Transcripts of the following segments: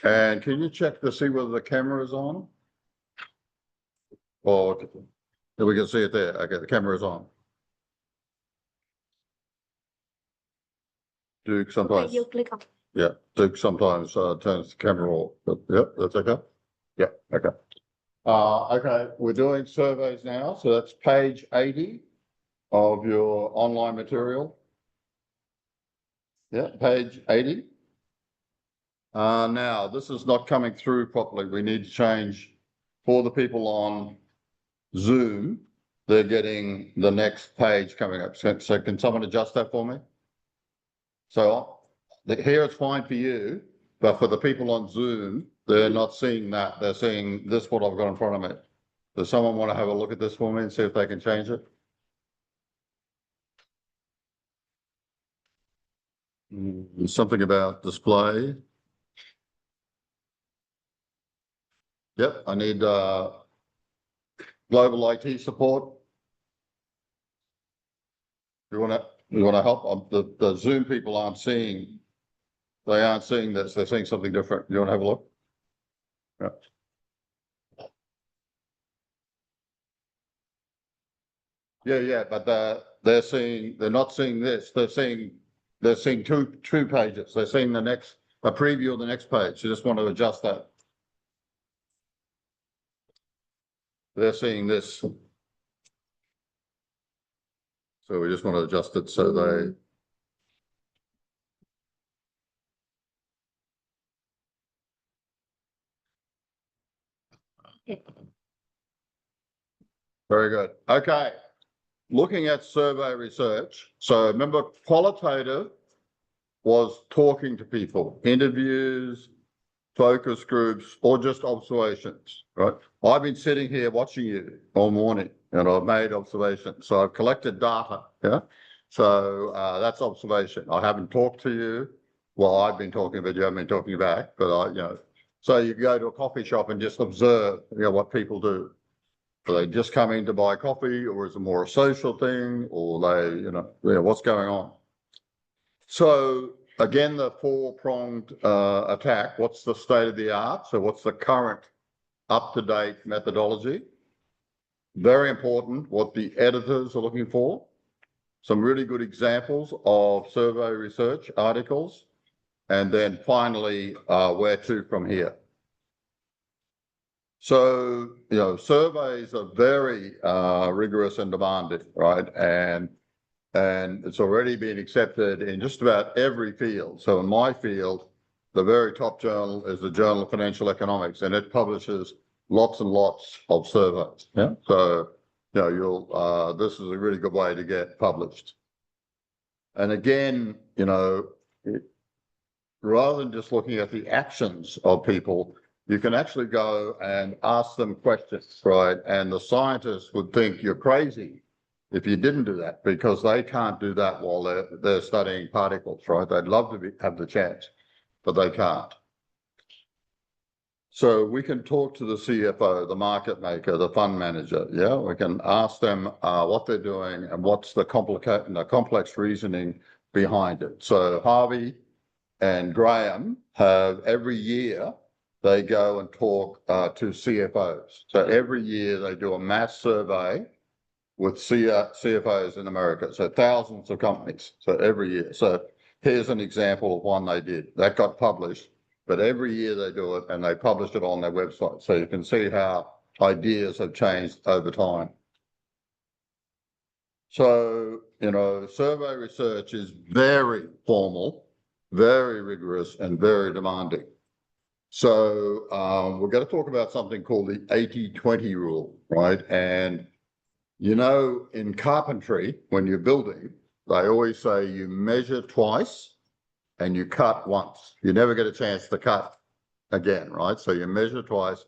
And can you check to see whether the camera is on? Or we can see it there. Okay, the camera is on. Duke sometimes. Okay, you click on. Yeah, Duke sometimes turns the camera off, but yep, that's okay. Yeah, okay. Okay, we're doing surveys now, so that's page 80 of your online material. Yeah, page 80. Now, this is not coming through properly. We need to change for the people on Zoom. They're getting the next page coming up. So can someone adjust that for me? So here it's fine for you, but for the people on Zoom, they're not seeing that. They're seeing this, what I've got in front of me. Does someone want to have a look at this for me and see if they can change it? Something about display. Yep, I need global IT support. You want to help? The Zoom people aren't seeing. They aren't seeing this. They're seeing something different. You want to have a look? Yeah. Yeah, but they're seeing. They're not seeing this. They're seeing two pages. They're seeing a preview of the next page. You just want to adjust that. They're seeing this. So we just want to adjust it so they. Very good. Okay. Looking at survey research. So remember, qualitative was talking to people, interviews, focus groups, or just observations, right? I've been sitting here watching you all morning and I've made observations. So I've collected data, yeah? So that's observation. I haven't talked to you. Well, I've been talking, but you haven't been talking back, but so you go to a coffee shop and just observe, what people do. Are they just coming to buy coffee, or is it more a social thing, or they, what's going on? So again, the four-pronged attack, what's the state of the art? So what's the current up-to-date methodology? Very important, what the editors are looking for. Some really good examples of survey research articles. And then finally, where to from here. So, surveys are very rigorous and demanding, right? And it's already been accepted in just about every field. So in my field, the very top journal is the Journal of Financial Economics, and it publishes lots and lots of surveys. Yeah. So, this is a really good way to get published. And again, rather than just looking at the actions of people, you can actually go and ask them questions, right? And the scientists would think you're crazy if you didn't do that, because they can't do that while they're studying particles, right? They'd love to have the chance, but they can't. So we can talk to the CFO, the market maker, the fund manager. Yeah, we can ask them what they're doing and what's the complex reasoning behind it. So Harvey and Graham have every year they go and talk to CFOs. So every year they do a mass survey with CFOs in America. So thousands of companies. So every year. So here's an example of one they did. That got published, but every year they do it and they publish it on their website. So you can see how ideas have changed over time. So, survey research is very formal, very rigorous, and very demanding. So we're going to talk about something called the 80-20 rule, right? And you know, in carpentry, when you're building, they always say you measure twice and you cut once. You never get a chance to cut again, right? So you measure twice,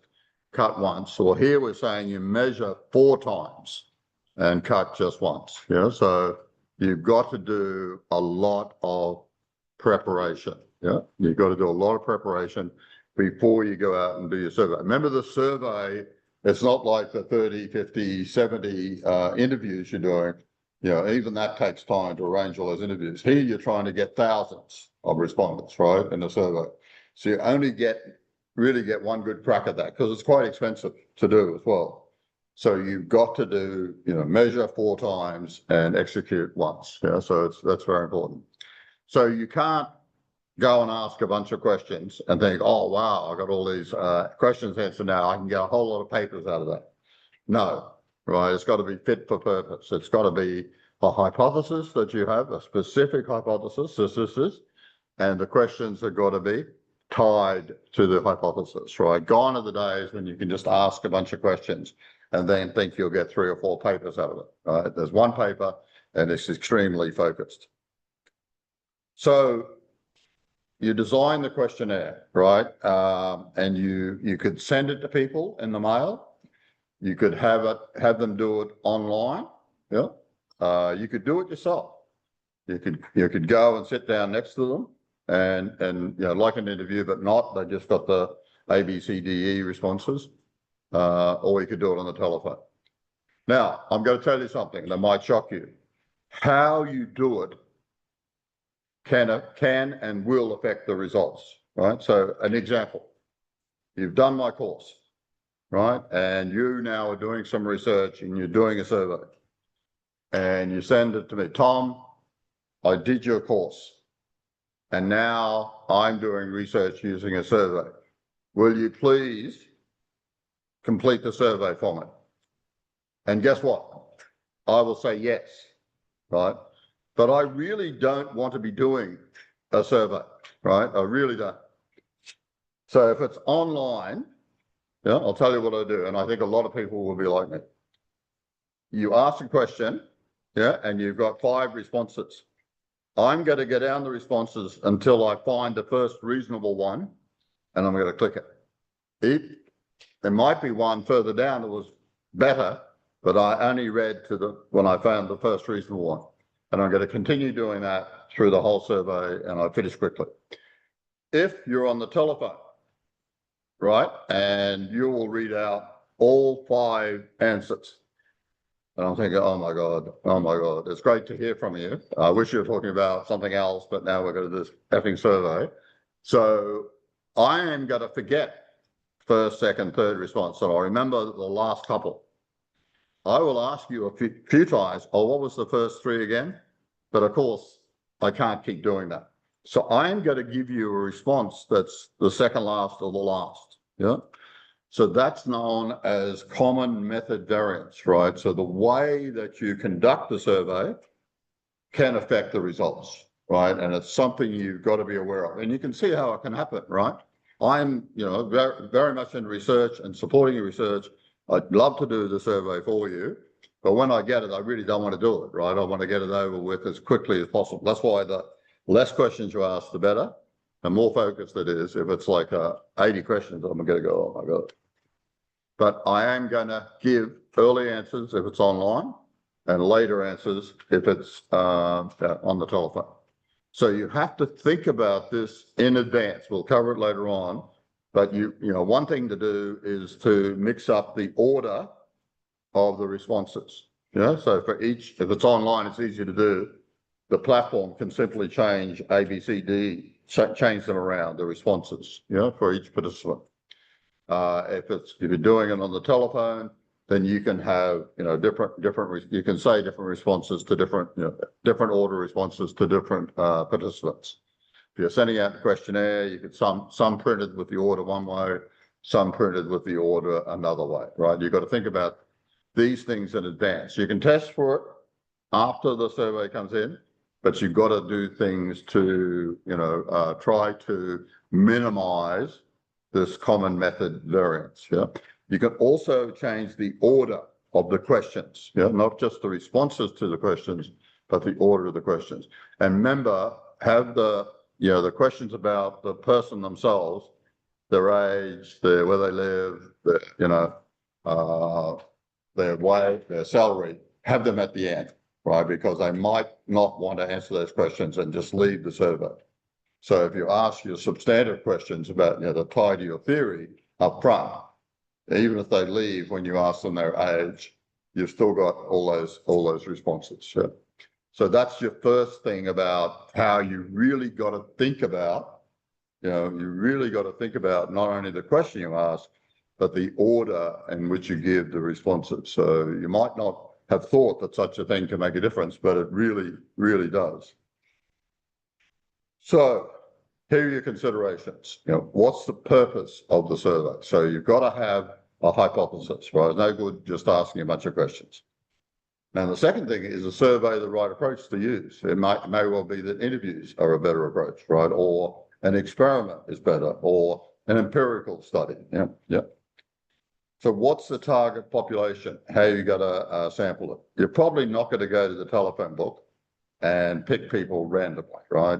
cut once. Or here we're saying you measure 4 times and cut just once. Yeah, so you've got to do a lot of preparation. Yeah, you've got to do a lot of preparation before you go out and do your survey. Remember, the survey, it's not like the 30, 50, 70 interviews you're doing. You know, even that takes time to arrange all those interviews. Here you're trying to get thousands of respondents, right, in the survey. So you only really get one good crack at that because it's quite expensive to do as well. So you've got to do, you know, measure 4 times and execute once. Yeah, so that's very important. So you can't go and ask a bunch of questions and think, oh, wow, I've got all these questions answered now. I can get a whole lot of papers out of that. No, right? It's got to be fit for purpose. It's got to be a hypothesis that you have, a specific hypothesis, this is, and the questions have got to be tied to the hypothesis, right? Gone are the days when you can just ask a bunch of questions and then think you'll get 3 or 4 papers out of it, right? There's one paper and it's extremely focused. So you design the questionnaire, right? And you could send it to people in the mail. You could have them do it online. Yeah. You could do it yourself. You could go and sit down next to them and you know, like an interview, but not. They just got the A, B, C, D, E responses. Or you could do it on the telephone. Now, I'm going to tell you something that might shock you. How you do it can and will affect the results, right? So an example, you've done my course, right? And you now are doing some research and you're doing a survey and you send it to me. Tom, I did your course and now I'm doing research using a survey. Will you please complete the survey for me? And guess what? I will say yes, right? But I really don't want to be doing a survey, right? I really don't. So if it's online, yeah, I'll tell you what I do. And I think a lot of people will be like me. You ask a question, yeah, and you've got 5 responses. I'm going to get down the responses until I find the first reasonable one, and I'm going to click it. There might be one further down that was better, but I only read when I found the first reasonable one. And I'm going to continue doing that through the whole survey, and I finish quickly. If you're on the telephone, right, and you will read out all 5 answers. And I'm thinking, oh my God, it's great to hear from you. I wish you were talking about something else, but now we're going to do this effing survey. So I am going to forget first, second, third response. So I remember the last couple. I will ask you a few times, oh, what was the first 3 again? But of course, I can't keep doing that. So I'm going to give you a response that's the second last or the last. Yeah. So that's known as common method variance, right? So the way that you conduct the survey can affect the results, right? And it's something you've got to be aware of. And you can see how it can happen, right? I'm, you know, very, very much in research and supporting your research. I'd love to do the survey for you, but when I get it, I really don't want to do it, right? I want to get it over with as quickly as possible. That's why the less questions you ask, the better. The more focused it is. If it's like 80 questions, I'm going to go, oh my God. But I am going to give early answers if it's online and later answers if it's on the telephone. So you have to think about this in advance. We'll cover it later on. But you know, one thing to do is to mix up the order of the responses. Yeah. So for each, if it's online, it's easy to do. The platform can simply change A, B, C, D, change them around, the responses, you know, for each participant. If you're doing it on the telephone, then you can have, you know, you can say different responses to different, you know, different order responses to different participants. If you're sending out the questionnaire, you could some printed with the order one way, some printed with the order another way, right? You've got to think about these things in advance. You can test for it after the survey comes in, but you've got to do things to, you know, try to minimize this common method variance. Yeah. You can also change the order of the questions. Yeah. Not just the responses to the questions, but the order of the questions. And remember, have the questions about the person themselves, their age, where they live, their wage, their salary, have them at the end, right? Because they might not want to answer those questions and just leave the survey. So if you ask your substantive questions about, the tie to your theory up front, even if they leave when you ask them their age, you've still got all those responses. Yeah. So that's your first thing about how you really got to think about, you really got to think about not only the question you ask, but the order in which you give the responses. So you might not have thought that such a thing can make a difference, but it really, really does. So here are your considerations. What's the purpose of the survey? So you've got to have a hypothesis, right? It's no good just asking a bunch of questions. Now, the second thing is a survey the right approach to use. It may well be that interviews are a better approach, right? Or an experiment is better, or an empirical study. Yeah. So what's the target population? How you got to sample it? You're probably not going to go to the telephone book and pick people randomly, right?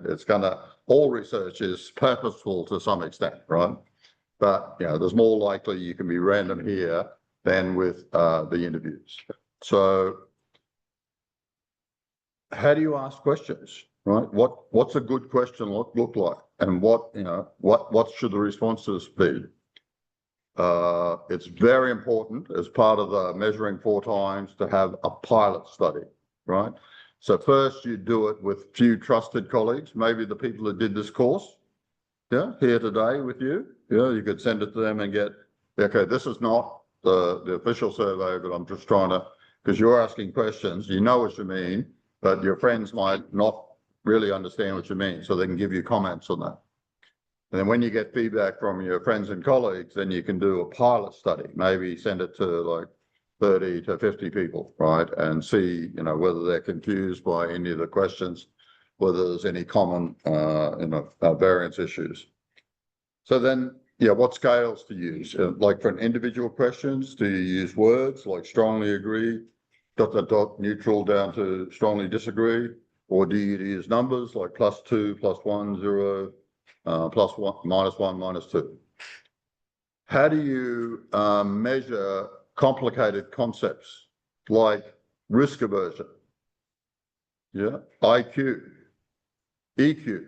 All research is purposeful to some extent, right? But, there's more likely you can be random here than with the interviews. So how do you ask questions, right? What's a good question look like? And what should the responses be? It's very important as part of the measuring 4 times to have a pilot study, right? So first you do it with few trusted colleagues, maybe the people that did this course, here today with you. You could send it to them and get, okay, this is not the official survey, but I'm just trying to, because you're asking questions, you know what you mean, but your friends might not really understand what you mean, so they can give you comments on that. And then when you get feedback from your friends and colleagues, then you can do a pilot study, maybe send it to like 30 to 50 people, right? And see, whether they're confused by any of the questions, whether there's any common, variance issues. So then, what scales to use? Like for an individual questions, do you use words like strongly agree, ... neutral down to strongly disagree? Or do you use numbers like +2, +1, 0, +1, -1, -2? How do you measure complicated concepts like risk aversion? IQ, EQ,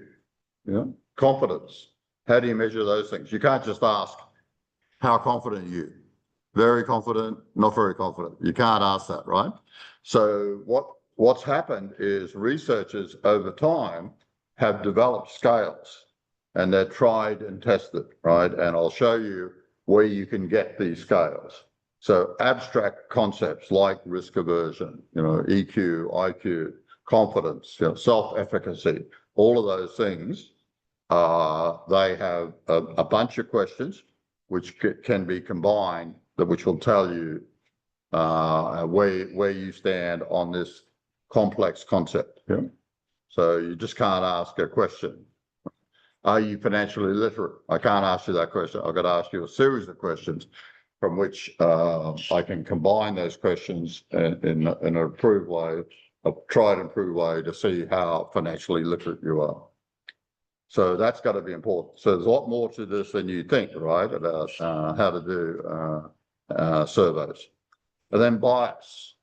confidence. How do you measure those things? You can't just ask, how confident are you? Very confident, not very confident. You can't ask that, right? So what's happened is researchers over time have developed scales, and they're tried and tested, right? And I'll show you where you can get these scales. So abstract concepts like risk aversion, EQ, IQ, confidence, self-efficacy, all of those things, they have a bunch of questions which can be combined, which will tell you where you stand on this complex concept. So you just can't ask a question. Are you financially literate? I can't ask you that question. I've got to ask you a series of questions from which I can combine those questions in an approved way, a tried and true way to see how financially literate you are. So that's got to be important. So there's a lot more to this than you think, right, about how to do surveys. And then bias,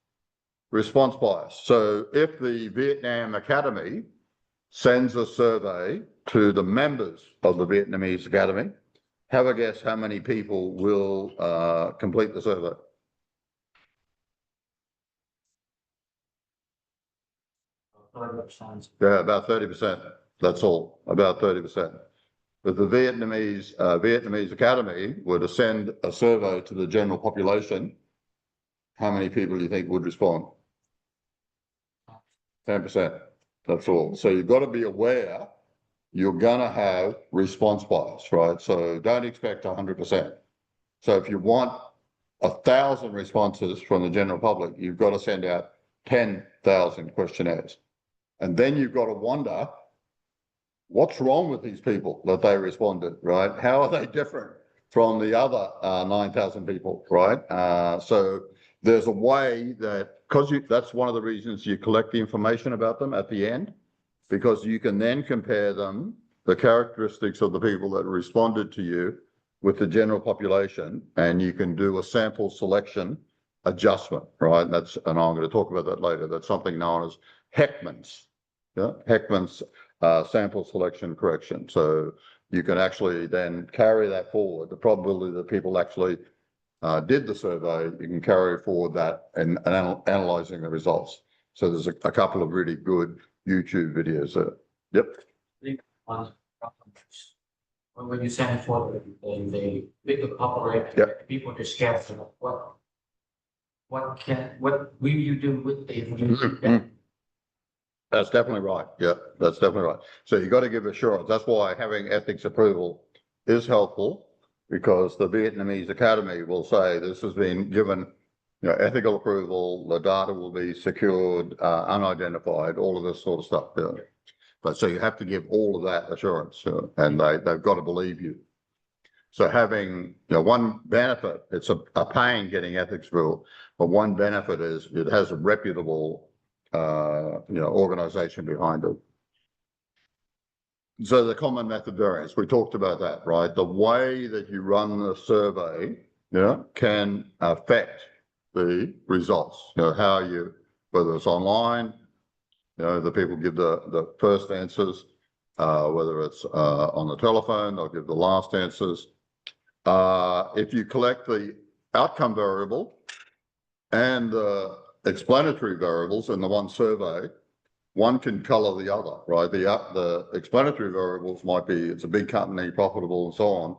response bias. So if the Vietnam Academy sends a survey to the members of the Vietnamese Academy, have a guess how many people will complete the survey? Yeah, about 30%. That's all, about 30%. If the Vietnamese Academy were to send a survey to the general population, how many people do you think would respond? 10%. That's all. So you've got to be aware you're going to have response bias, right? So don't expect 100%. So if you want 1,000 responses from the general public, you've got to send out 10,000 questionnaires. And then you've got to wonder, what's wrong with these people that they responded, right? How are they different from the other 9,000 people, right? So there's a way that, that's one of the reasons you collect the information about them at the end, because you can then compare them, the characteristics of the people that responded to you with the general population, and you can do a sample selection adjustment, right? And I'm going to talk about that later. That's something known as Heckman's, Heckman's sample selection correction. So you can actually then carry that forward. The probability that people actually did the survey, you can carry forward that and analyzing the results. So there's a couple of really good YouTube videos there. Yep. When you send it for the bigger population, Yep. people just get what will you do with the information? That's definitely right. Yeah, that's definitely right. So you got to give assurance. That's why having ethics approval is helpful, because the Vietnamese Academy will say this has been given, ethical approval, the data will be secured, unidentified, all of this sort of stuff. Yeah. But so you have to give all of that assurance, and they've got to believe you. So having, one benefit, it's a pain getting ethics approval, but one benefit is it has a reputable organization behind it. So the common method variance, we talked about that, right? The way that you run the survey, can affect the results. How you, whether it's online, the people give the first answers, whether it's on the telephone, they'll give the last answers. If you collect the outcome variable and the explanatory variables in the one survey, one can color the other, right? The explanatory variables might be, it's a big company, profitable and so on.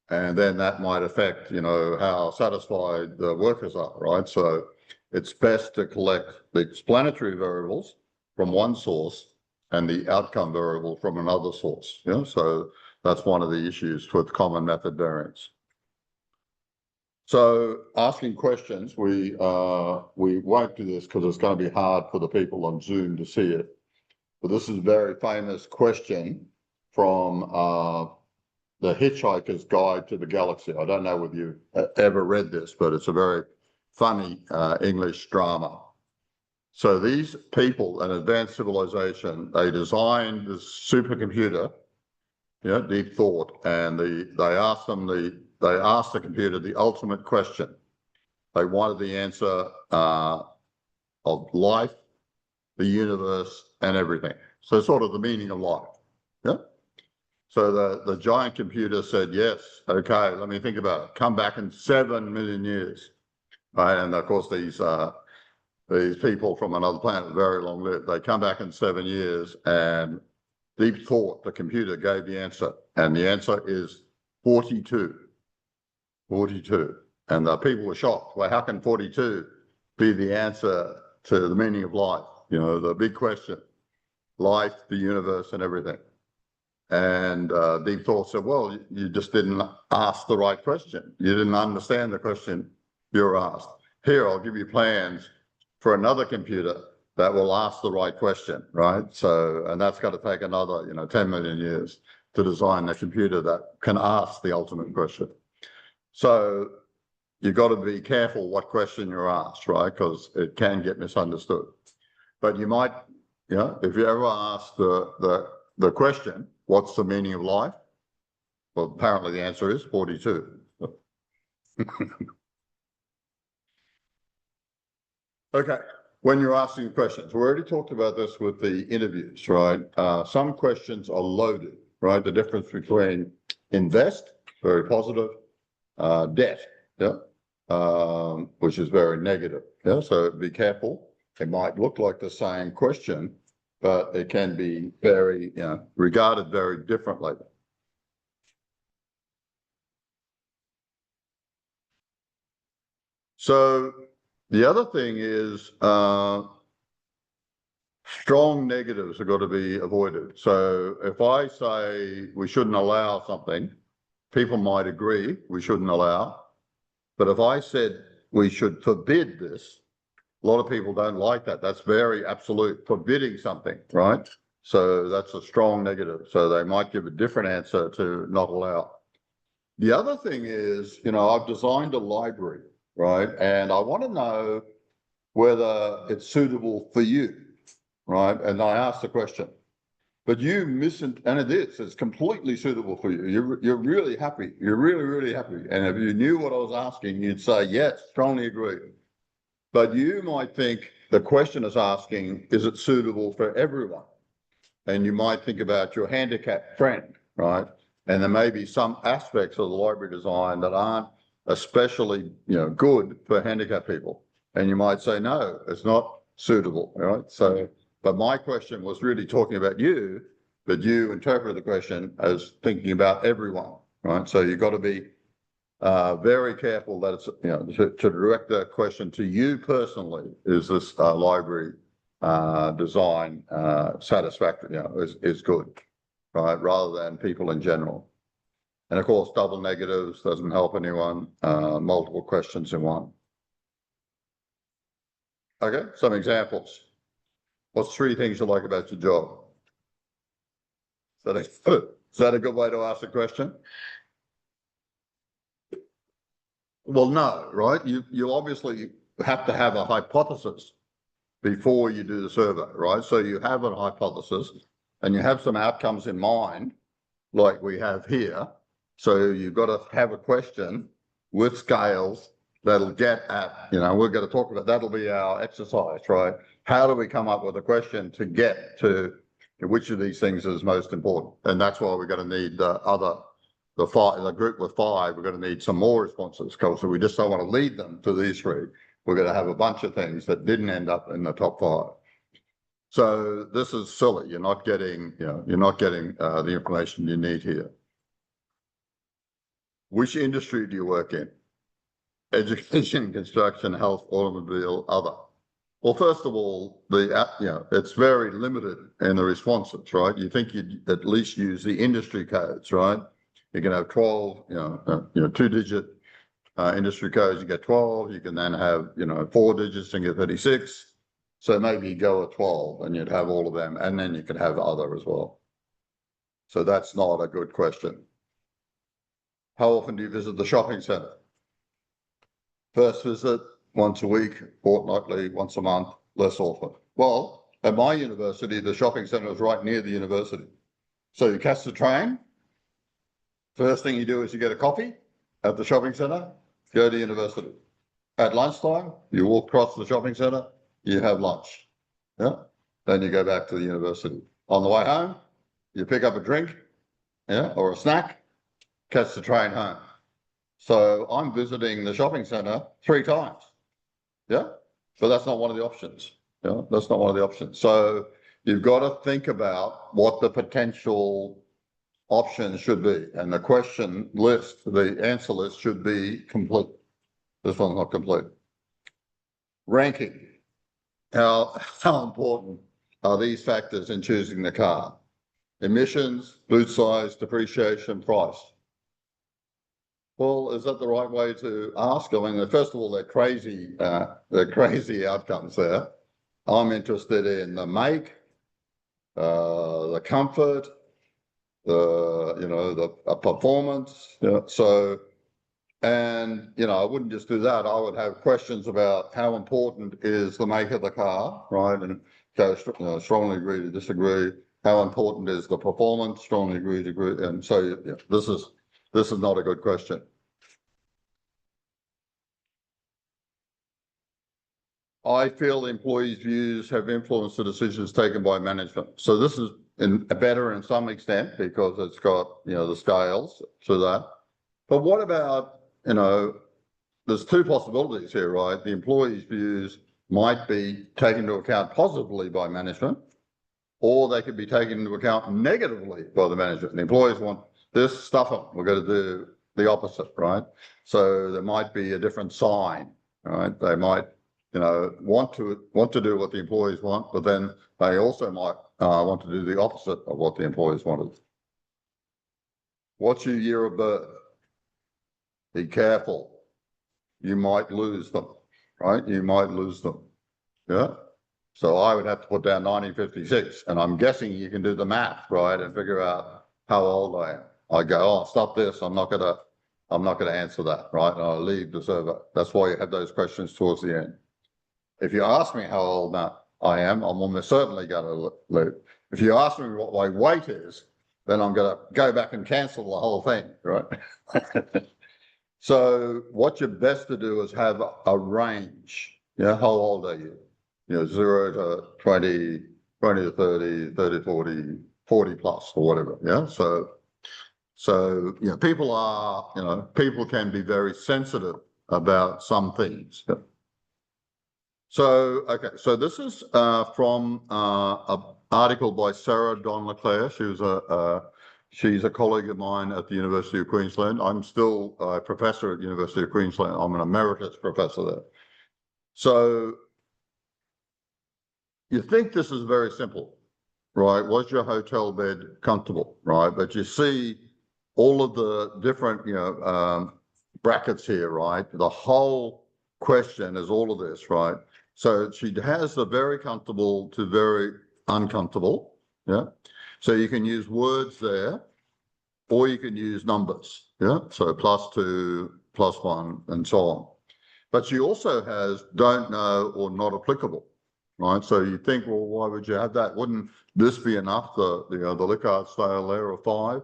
And then that might affect, how satisfied the workers are, right? So it's best to collect the explanatory variables from one source and the outcome variable from another source. So that's one of the issues with common method variance. So asking questions, we won't do this because it's going to be hard for the people on Zoom to see it. But this is a very famous question from The Hitchhiker's Guide to the Galaxy. I don't know whether you've ever read this, but it's a very funny English drama. So these people, an advanced civilization, they designed this supercomputer, Deep Thought, and they asked the computer the ultimate question. They wanted the answer of life, the universe, and everything. So sort of the meaning of life. Yeah. So the giant computer said, yes, okay, let me think about it. Come back in 7 million years. Right. And of course, these people from another planet, very long lived. They come back in 7 years, and Deep Thought, the computer, gave the answer. And the answer is 42. 42. And the people were shocked. Well, how can 42 be the answer to the meaning of life? The big question, life, the universe, and everything. And Deep Thought said, well, you just didn't ask the right question. You didn't understand the question you were asked. Here, I'll give you plans for another computer that will ask the right question, right? So, and that's got to take another, 10 million years to design a computer that can ask the ultimate question. So you've got to be careful what question you're asked, right? Because it can get misunderstood. But you might, if you ever ask the question, what's the meaning of life? Well, apparently the answer is 42. Okay, when you're asking questions, we already talked about this with the interviews, right? Some questions are loaded, right? The difference between invest, very positive, debt, which is very negative. So be careful. It might look like the same question, but it can be very, regarded very differently. So the other thing is strong negatives have got to be avoided. So if I say we shouldn't allow something, people might agree we shouldn't allow. But if I said we should forbid this, a lot of people don't like that. That's very absolute, forbidding something, right? So that's a strong negative. So they might give a different answer to not allow. The other thing is, you know, I've designed a library, right? And I want to know whether it's suitable for you, right? And I asked the question, but you missing, and it is, it's completely suitable for you. You're really happy. You're really, really happy. And if you knew what I was asking, you'd say, yes, strongly agree. But you might think the question is asking, is it suitable for everyone? And you might think about your handicapped friend, right? And there may be some aspects of the library design that aren't especially, you know, good for handicapped people. And you might say, no, it's not suitable, right? So, but my question was really talking about you, but you interpreted the question as thinking about everyone, right? So you've got to be very careful that it's, you know, to direct that question to you personally. Is this library design satisfactory, you know, is good, right? Rather than people in general. And of course, double negatives doesn't help anyone, multiple questions in one. Okay, some examples. What's 3 things you like about your job? Is that a good way to ask a question? Well, no, right? You obviously have to have a hypothesis before you do the survey, right? So you have a hypothesis and you have some outcomes in mind, like we have here. So you've got to have a question with scales that'll get at, you know, we're going to talk about, that'll be our exercise, right? How do we come up with a question to get to which of these things is most important? And that's why we're going to need the group with 5, we're going to need some more responses, because we just don't want to lead them to these 3. We're going to have a bunch of things that didn't end up in the top 5. So this is silly. You're not getting, you know, you're not getting the information you need here. Which industry do you work in? Education, construction, health, automobile, other. Well, first of all, you know, it's very limited in the responses, right? You think you'd at least use the industry codes, right? You can have 12, you know, 2-digit industry codes. You get 12. You can then have, you know, 4 digits and get 36. So maybe you go at 12 and you'd have all of them, and then you can have other as well. So that's not a good question. How often do you visit the shopping center? First visit, once a week, fortnightly, once a month, less often. Well, at my university, the shopping center is right near the university. So you catch the train. First thing you do is you get a coffee at the shopping center, go to university. At lunchtime, you walk across the shopping center, you have lunch. Yeah. Then you go back to the university. On the way home, you pick up a drink, yeah, or a snack, catch the train home. So I'm visiting the shopping center 3 times. Yeah. But that's not one of the options. Yeah. That's not one of the options. So you've got to think about what the potential options should be. And the question list, the answer list should be complete. This one's not complete. Ranking. How important are these factors in choosing the car? Emissions, boot size, depreciation, price. Well, is that the right way to ask? I mean, first of all, they're crazy outcomes there. I'm interested in the make, the comfort, the performance. You know, so, and you know, I wouldn't just do that. I would have questions about how important is the make of the car, right? And strongly agree to disagree. How important is the performance? Strongly agree to agree. And so, yeah, this is not a good question. I feel the employees' views have influenced the decisions taken by management. So this is better in some extent because it's got, you know, the scales to that. But what about, you know, there's 2 possibilities here, right? The employees' views might be taken into account positively by management, or they could be taken into account negatively by the management. The employees want this, stuff them. We're going to do the opposite, right? So there might be a different sign, right? They might, you know, want to do what the employees want, but then they also might want to do the opposite of what the employees wanted. What's your year of birth? Be careful. You might lose them, right? You might lose them. Yeah. So I would have to put down 1956, and I'm guessing you can do the math, right, and figure out how old I am. I go, oh, stop this. I'm not going to I'm not going to answer that, right? And I'll leave the survey. That's why you have those questions towards the end. If you ask me how old I am, I'm almost certainly going to leave. If you ask me what my weight is, then I'm going to go back and cancel the whole thing, right? So what you're best to do is have a range. Yeah, how old are you? 0 to 20, 20 to 30, 30 to 40, 40 plus or whatever. Yeah. So people can be very sensitive about some things. Yeah. So, okay, so this is from an article by Sarah Don Leclerc. She's a colleague of mine at the University of Queensland. I'm still a professor at the University of Queensland. I'm an emeritus professor there. So you think this is very simple, right? Was your hotel bed comfortable, right? But you see all of the different, brackets here, right? The whole question is all of this, right? So she has the very comfortable to very uncomfortable, yeah? So you can use words there, or you can use numbers, yeah? So +2, +1, and so on. But she also has don't know or not applicable, right? So you think, well, why would you have that? Wouldn't this be enough, the Likert scale there of 5?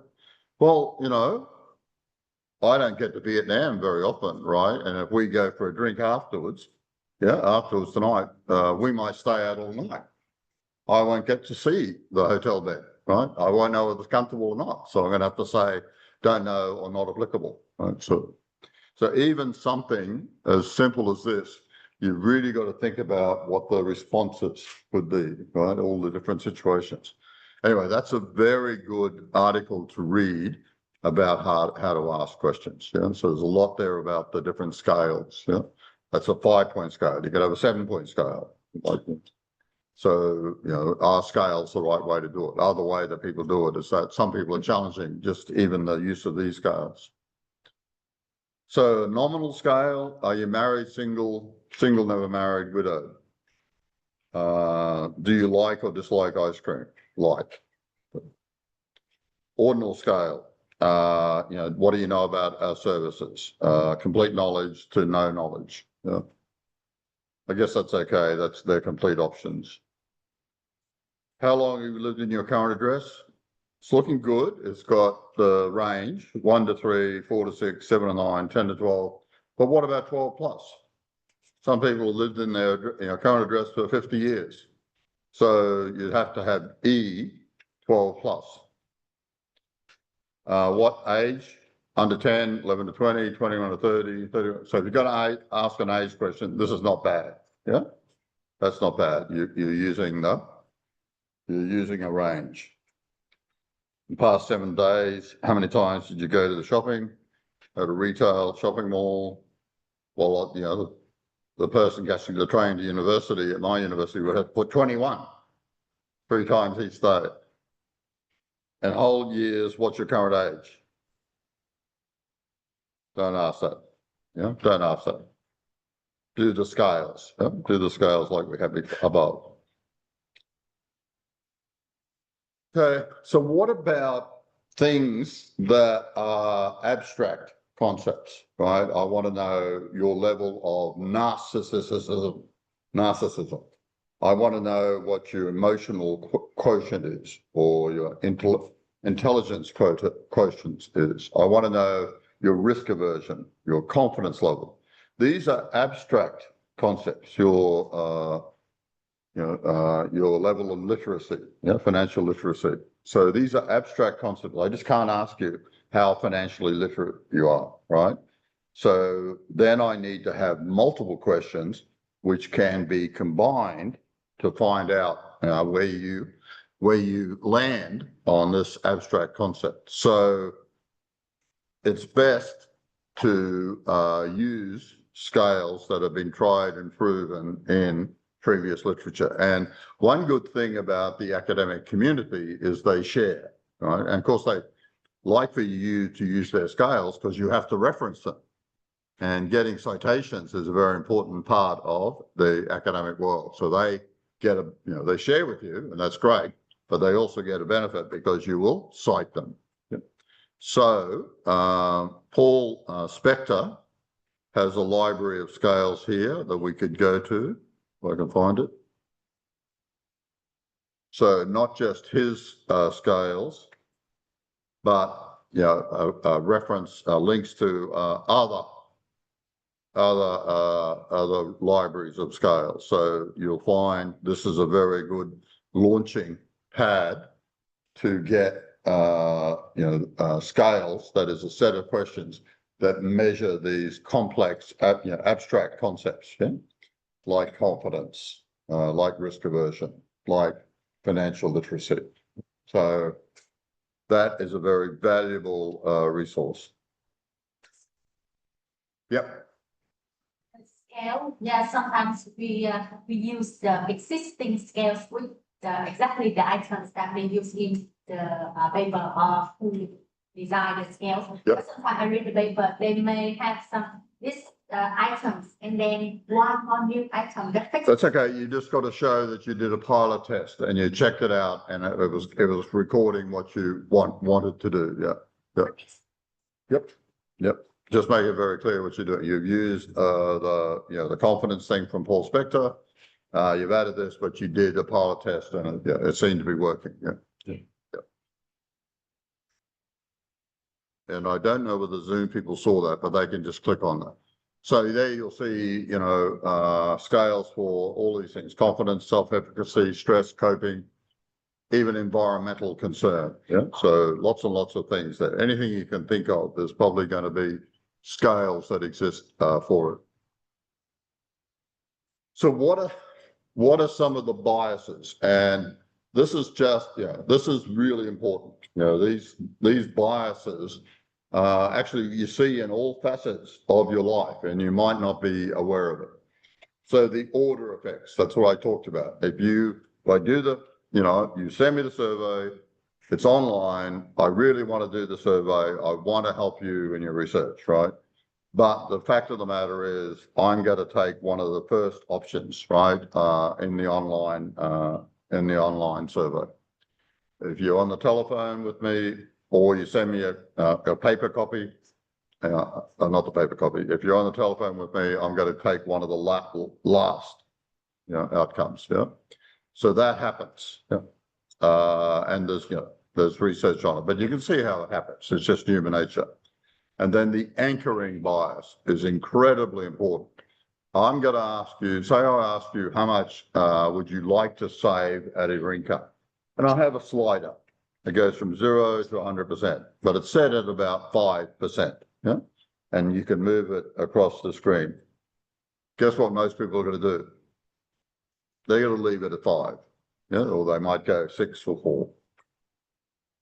Well, I don't get to Vietnam very often, right? And if we go for a drink afterwards tonight, we might stay out all night. I won't get to see the hotel bed, right? I won't know if it's comfortable or not. So I'm going to have to say, don't know or not applicable, right? So even something as simple as this, you really got to think about what the responses would be, right? All the different situations. Anyway, that's a very good article to read about how to ask questions. Yeah. So there's a lot there about the different scales. Yeah. That's a 5-point scale. You could have a 7-point scale. So, our scale's the right way to do it. The other way that people do it is that some people are challenging just even the use of these scales. So nominal scale, are you married, single, never married, widowed? Do you like or dislike ice cream? Like. Ordinal scale, what do you know about our services? Complete knowledge to no knowledge. Yeah. I guess that's okay. That's their complete options. How long have you lived in your current address? It's looking good. It's got the range 1 to 3, 4 to 6, 7 to 9, 10 to 12. But what about 12 plus? Some people have lived in their current address for 50 years. So you'd have to have E 12 plus. What age? Under 10, 11 to 20, 21 to 30, 30. So if you're going to ask an age question, this is not bad. Yeah, that's not bad. You're using a range. In the past 7 days, how many times did you go to the shopping, at a retail shopping mall? Well, the person catching the train to university at my university would have put 21, 3 times each day. And whole years, what's your current age? Don't ask that. Yeah, don't ask that. Do the scales. Yeah? Do the scales like we have above. Okay, so what about things that are abstract concepts, right? I want to know your level of narcissism. I want to know what your emotional quotient is, or your intelligence quotient is. I want to know your risk aversion, your confidence level. These are abstract concepts. Your level of literacy, financial literacy. So these are abstract concepts. I just can't ask you how financially literate you are, right? So then I need to have multiple questions which can be combined to find out where you land on this abstract concept. So it's best to use scales that have been tried and proven in previous literature. And one good thing about the academic community is they share, right? And of course, they like for you to use their scales because you have to reference them. And getting citations is a very important part of the academic world. So they get they share with you, and that's great, but they also get a benefit because you will cite them. So Paul Spector has a library of scales here that we could go to, if I can find it. So not just his scales, but reference links to other libraries of scales. So you'll find this is a very good launching pad to get scales. That is a set of questions that measure these complex abstract concepts, like confidence, like risk aversion, like financial literacy. So that is a very valuable resource. Yep. Scale, yeah, sometimes we use the existing scales with exactly the items that we use in the paper of who design the scales. Yep. But sometimes I read the paper, they may have some items and then one new item that fits. That's okay. You just got to show that you did a pilot test and you checked it out, and it was recording what you wanted to do. Yeah. Yep. Just make it very clear what you're doing. You've used the confidence thing from Paul Spector. You've added this, but you did a pilot test, and it seemed to be working. Yeah. And I don't know whether Zoom people saw that, but they can just click on that. So there you'll see, scales for all these things: confidence, self-efficacy, stress, coping, even environmental concern. Yeah. So lots and lots of things there. Anything you can think of, there's probably going to be scales that exist for it. So what are some of the biases? And this is just, this is really important. These biases actually you see in all facets of your life, and you might not be aware of it. So the order effects, that's what I talked about. If I do the, you send me the survey, it's online, I really want to do the survey, I want to help you in your research, right? But the fact of the matter is, I'm going to take one of the first options, right, in the online survey. If you're on the telephone with me, or you send me a paper copy, not the paper copy. If you're on the telephone with me, I'm going to take one of the last, outcomes. Yeah. So that happens. Yeah. And there's research on it, but you can see how it happens. It's just human nature. And then the anchoring bias is incredibly important. I'm going to ask you, say I ask you, how much would you like to save out of your income? And I'll have a slider. It goes from 0 to 100%, but it's set at about 5%. Yeah. And you can move it across the screen. Guess what most people are going to do? They're going to leave it at 5. Yeah. Or they might go 6 or 4.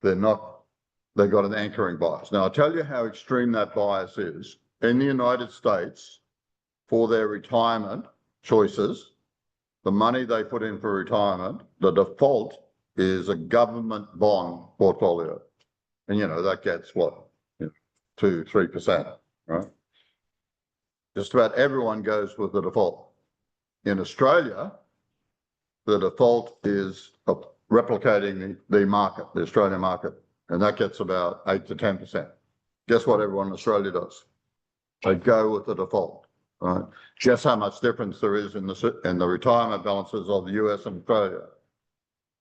They've got an anchoring bias. Now, I'll tell you how extreme that bias is. In the United States, for their retirement choices, the money they put in for retirement, the default is a government bond portfolio. And, that gets what? 2-3%, right? Just about everyone goes with the default. In Australia, the default is replicating the market, the Australian market, and that gets about 8 to 10%. Guess what everyone in Australia does? They go with the default, right? Guess how much difference there is in the retirement balances of the US and Australia?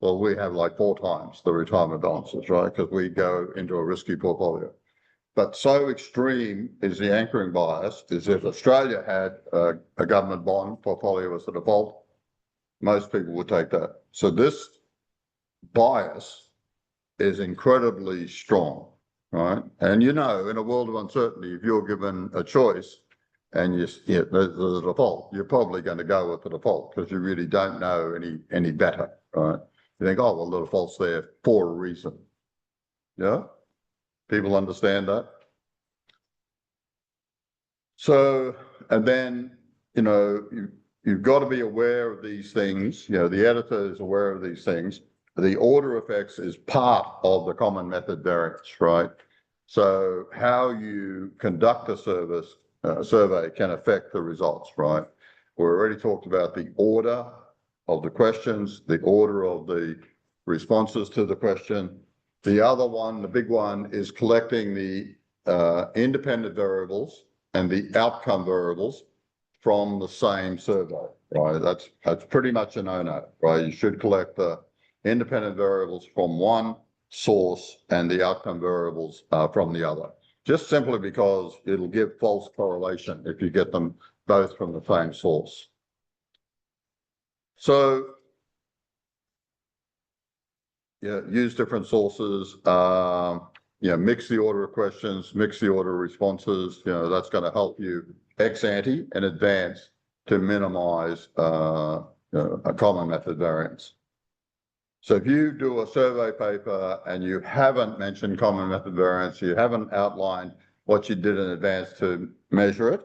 Well, we have like 4 times the retirement balances, right? Because we go into a risky portfolio. But so extreme is the anchoring bias, is if Australia had a government bond portfolio as the default, most people would take that. So this bias is incredibly strong, right? And in a world of uncertainty, if you're given a choice and there's a default, you're probably going to go with the default because you really don't know any better, right? You think, oh, well, the default's there for a reason. Yeah? People understand that? So, and then, you've got to be aware of these things. The editor is aware of these things. The order effects is part of the common method variance, right? So how you conduct a survey can affect the results, right? We already talked about the order of the questions, the order of the responses to the question. The other one, the big one, is collecting the independent variables and the outcome variables from the same survey, right? That's pretty much a no-no, right? You should collect the independent variables from one source and the outcome variables from the other, just simply because it'll give false correlation if you get them both from the same source. So, yeah, use different sources, mix the order of questions, mix the order of responses, that's going to help you ex ante in advance to minimize a common method variance. So if you do a survey paper and you haven't mentioned common method variance, you haven't outlined what you did in advance to measure it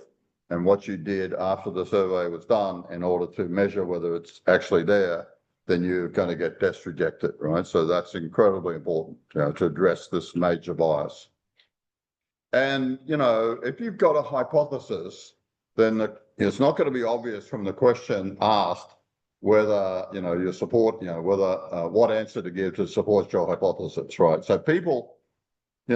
and what you did after the survey was done in order to measure whether it's actually there, then you're going to get test rejected, right? So that's incredibly important, to address this major bias. And, if you've got a hypothesis, then it's not going to be obvious from the question asked whether, your support, what answer to give to support your hypothesis, right? So people, I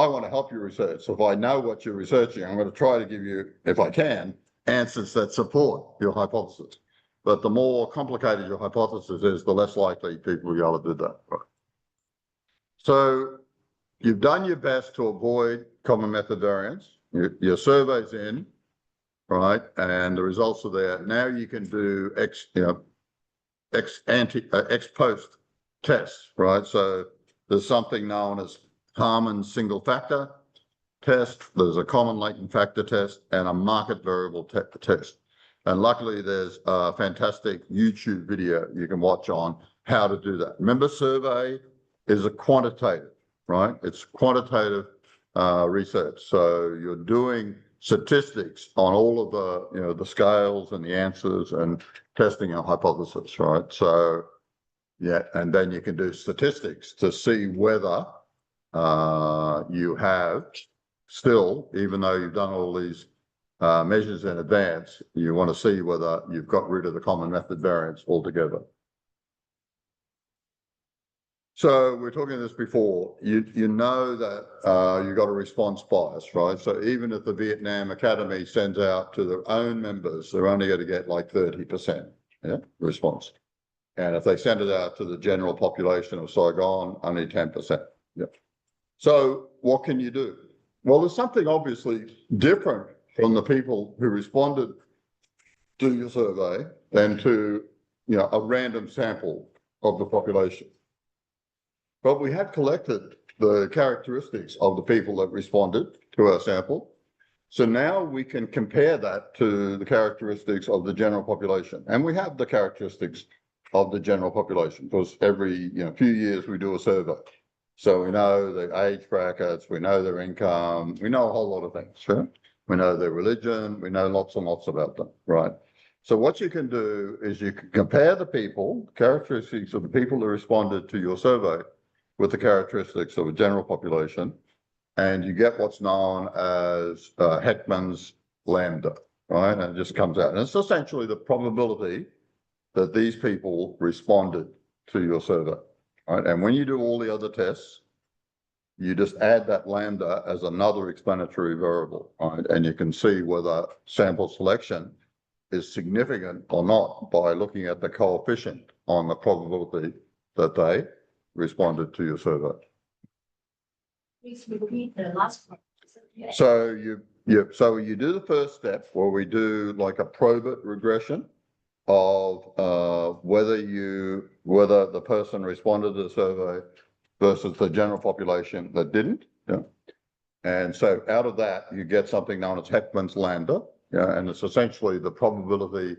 want to help you research. So if I know what you're researching, I'm going to try to give you, if I can, answers that support your hypothesis. But the more complicated your hypothesis is, the less likely people will be able to do that. Right? So you've done your best to avoid common method variance. Your survey's in, right? And the results are there. Now you can do ex post tests, right? So there's something known as Harman single factor test. There's a common latent factor test and a market variable test. And luckily there's a fantastic YouTube video you can watch on how to do that. Remember, survey is a quantitative, right? It's quantitative research. So you're doing statistics on all of the, the scales and the answers and testing a hypothesis, right? So, yeah, and then you can do statistics to see whether you have still, even though you've done all these measures in advance, you want to see whether you've got rid of the common method variance altogether. So we're talking this before, you know that you've got a response bias, right? So even if the Vietnam Academy sends out to their own members, they're only going to get like 30% response. And if they send it out to the general population of Saigon, only 10%. Yeah. So what can you do? Well, there's something obviously different from the people who responded to your survey than to, a random sample of the population. But we have collected the characteristics of the people that responded to our sample. So now we can compare that to the characteristics of the general population. And we have the characteristics of the general population because every few years we do a survey. So we know the age brackets, we know their income, we know a whole lot of things, right? We know their religion, we know lots and lots about them, right? So what you can do is you can compare the characteristics of the people who responded to your survey with the characteristics of a general population, and you get what's known as Heckman's lambda, right? And it just comes out. And it's essentially the probability that these people responded to your survey, right? And when you do all the other tests, you just add that lambda as another explanatory variable, right? And you can see whether sample selection is significant or not by looking at the coefficient on the probability that they responded to your survey. Please repeat the last one. So you do the first step where we do like a probit regression of whether the person responded to the survey versus the general population that didn't. Yeah. And so out of that, you get something known as Heckman's lambda. Yeah, and it's essentially the probability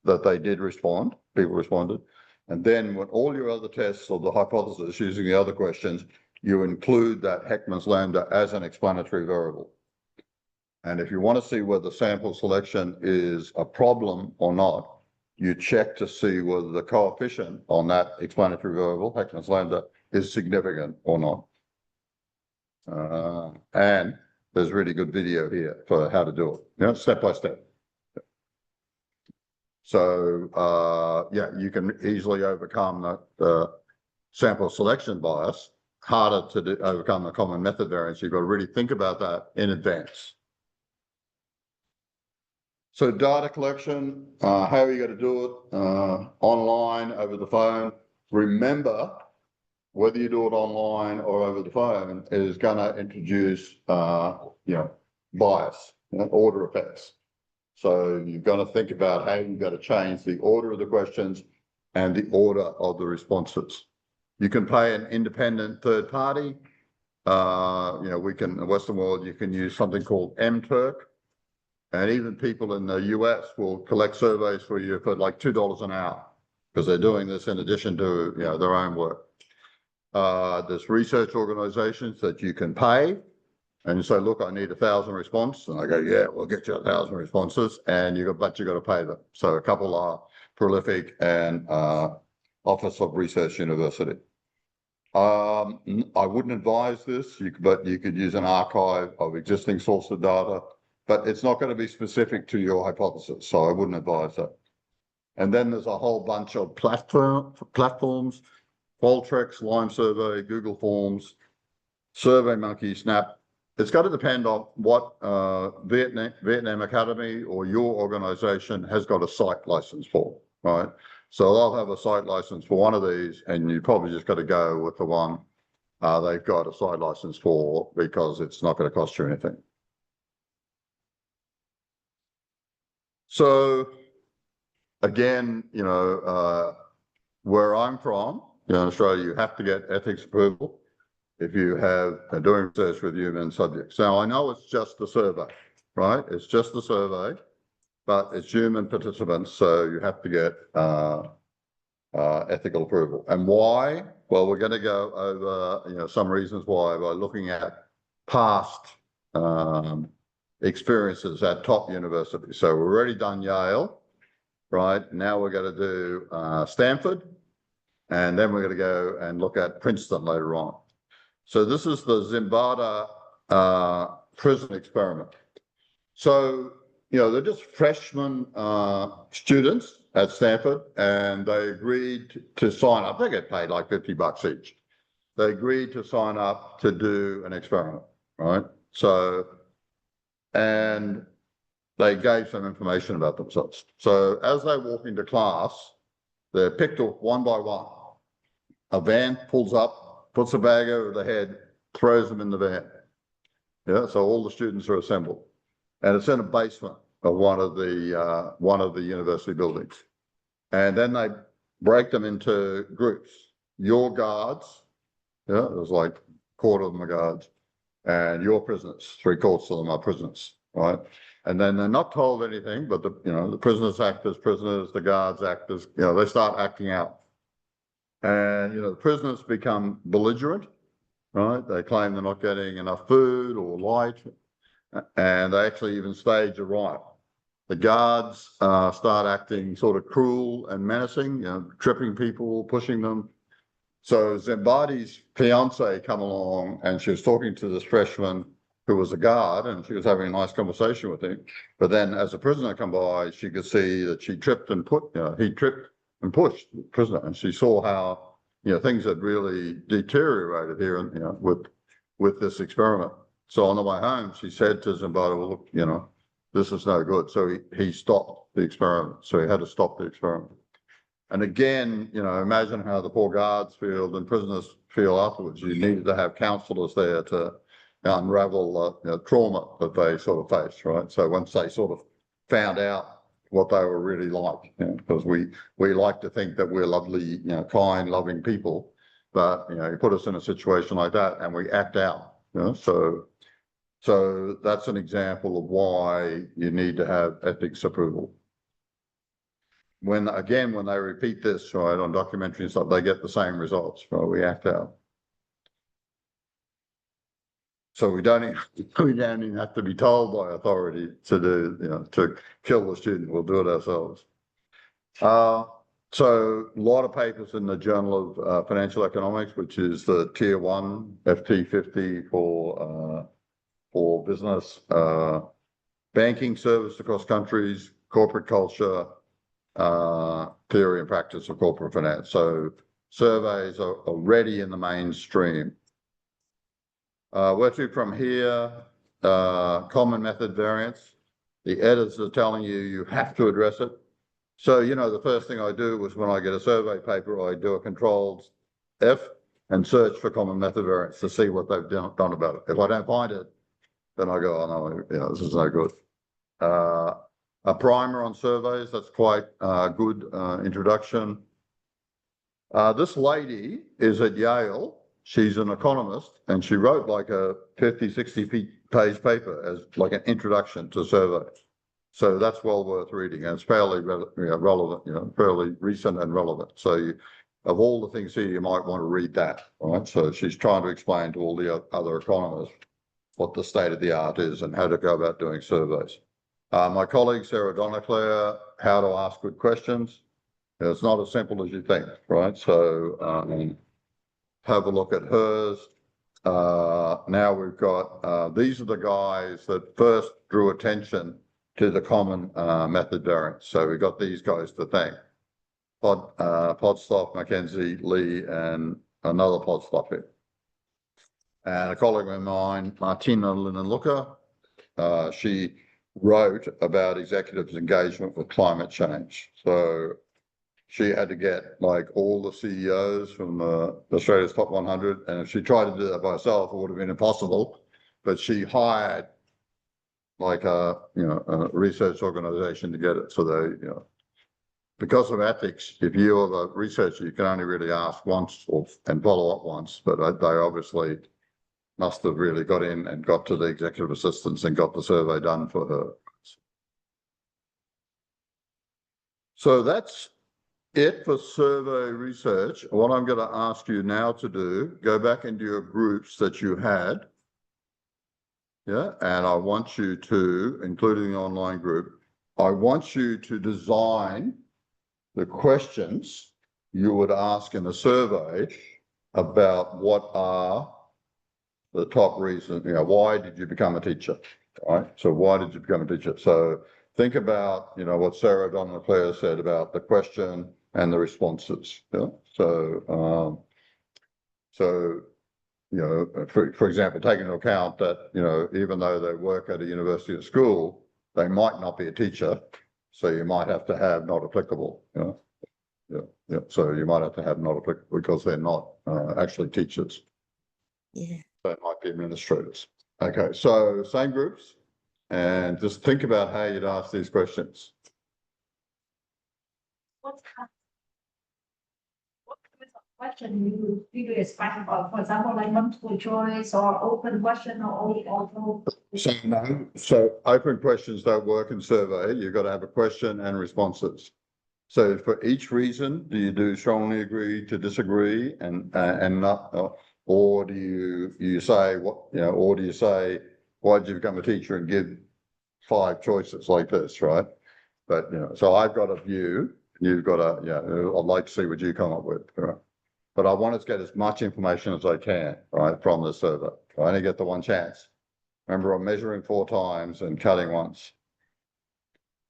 that they did respond, people responded. And then with all your other tests of the hypothesis using the other questions, you include that Heckman's lambda as an explanatory variable. And if you want to see whether sample selection is a problem or not, you check to see whether the coefficient on that explanatory variable, Heckman's lambda, is significant or not. And there's really good video here for how to do it, step by step. So, yeah, you can easily overcome the sample selection bias harder to overcome the common method variance. You've got to really think about that in advance. So data collection, how are you going to do it? Online, over the phone. Remember, whether you do it online or over the phone is going to introduce, bias, order effects. So you've got to think about how you've got to change the order of the questions and the order of the responses. You can pay an independent third party. We can, in the Western world, you can use something called MTurk. And even people in the US will collect surveys for you for like $2 an hour because they're doing this in addition to, their own work. There's research organizations that you can pay and you say, look, I need 1,000 responses. And I go, yeah, we'll get you 1,000 responses and but you got to pay them. So a couple are Prolific and Office of Research University. I wouldn't advise this, but you could use an archive of existing source of data, but it's not going to be specific to your hypothesis. So I wouldn't advise that. And then there's a whole bunch of platforms, Qualtrics, Lime Survey, Google Forms, SurveyMonkey, Snap. It's got to depend on what Vietnam Academy or your organization has got a site license for, right? So they'll have a site license for one of these, and you probably just got to go with the one they've got a site license for because it's not going to cost you anything. So again, where I'm from, in Australia, you have to get ethics approval if you have doing research with human subjects. Now, I know it's just a survey, right? It's just a survey, but it's human participants, so you have to get ethical approval. And why? Well, we're going to go over, some reasons why by looking at past experiences at top universities. So we've already done Yale, right? Now we're going to do Stanford, and then we're going to go and look at Princeton later on. So this is the Zimbardo prison experiment. So, they're just freshman students at Stanford, and they agreed to sign up. They get paid like $50 each. They agreed to sign up to do an experiment, right? So, and they gave some information about themselves. So as they walk into class, they're picked up one by one. A van pulls up, puts a bag over the head, throws them in the van. Yeah, so all the students are assembled. And it's in a basement of one of the university buildings. And then they break them into groups. Your guards, there's like a quarter of them are guards, and your prisoners, 3/4 of them are prisoners, right? And then they're not told anything, but the prisoners act as prisoners, the guards act as, they start acting out. And, the prisoners become belligerent, right? They claim they're not getting enough food or light, and they actually even stage a riot. The guards start acting sort of cruel and menacing, tripping people, pushing them. So Zimbardo's fiance come along, and she was talking to this freshman who was a guard, and she was having a nice conversation with him. But then as a prisoner come by, she could see that she tripped and he tripped and pushed the prisoner, and she saw how, things had really deteriorated here, with this experiment. So on the way home, she said to Zimbardo, well, look, this is no good. So he stopped the experiment. So he had to stop the experiment. And again, imagine how the poor guards feel and prisoners feel afterwards. You needed to have counselors there to unravel trauma that they sort of faced, right? So once they sort of found out what they were really like, because we like to think that we're lovely, kind, loving people, but you put us in a situation like that and we act out, so that's an example of why you need to have ethics approval. When they repeat this, right, on documentary and stuff, they get the same results, right? We act out. So we don't even have to be told by authority to do, to kill the student. We'll do it ourselves. So a lot of papers in the Journal of Financial Economics, which is the tier 1 FT50 for business, banking service across countries, corporate culture, theory and practice of corporate finance. So surveys are already in the mainstream. Where to from here? Common method variance. The editors are telling you you have to address it. So, you know, the first thing I do was when I get a survey paper, I do a controlled F and search for common method variance to see what they've done about it. If I don't find it, then I go, oh no, you know, this is no good. A primer on surveys, that's quite a good introduction. This lady is at Yale. She's an economist and she wrote like a 50, 60 page paper as like an introduction to surveys. So that's well worth reading and it's fairly relevant, you know, fairly recent and relevant. So of all the things here, you might want to read that, right? So she's trying to explain to all the other economists what the state of the art is and how to go about doing surveys. My colleague, Sarah Donaclair, how to ask good questions. It's not as simple as you think, right? So have a look at hers. Now we've got, these are the guys that first drew attention to the common method variance. So we've got these guys to thank. Podstoff, Mackenzie, Lee, and another Podstoff here. And a colleague of mine, Martina Linenlucker, she wrote about executives' engagement with climate change. So she had to get like all the CEOs from Australia's top 100. And if she tried to do that by herself, it would have been impossible. But she hired like a research organization to get it. So they, you know, because of ethics, if you're the researcher, you can only really ask once and follow up once. But they obviously must have really got in and got to the executive assistants and got the survey done for her. So that's it for survey research. What I'm going to ask you now to do, go back into your groups that you had. Yeah, and I want you to, including the online group, I want you to design the questions you would ask in a survey about what are the top reasons, you know, why did you become a teacher, right? So why did you become a teacher? So think about, you know, what Sarah Donaclair said about the question and the responses. Yeah. So, you know, for example, take into account that, you know, even though they work at a university or school, they might not be a teacher. So you might have to have not applicable, you know. Yeah. So you might have to have not applicable because they're not actually teachers. Yeah. So it might be administrators. Okay, so same groups and just think about how you'd ask these questions. What kind of question you expect about, for example, like multiple choice or open question or auto? So no, so open questions don't work in survey. You've got to have a question and responses. So for each reason, do you do strongly agree to disagree and not, or do you say what, you know, or do you say, why did you become a teacher and give 5 choices like this, right? But, you know, so I've got a view, you've got a, yeah, I'd like to see what you come up with, right? But I want to get as much information as I can, right, from the survey. I only get the one chance. Remember, I'm measuring 4 times and cutting once.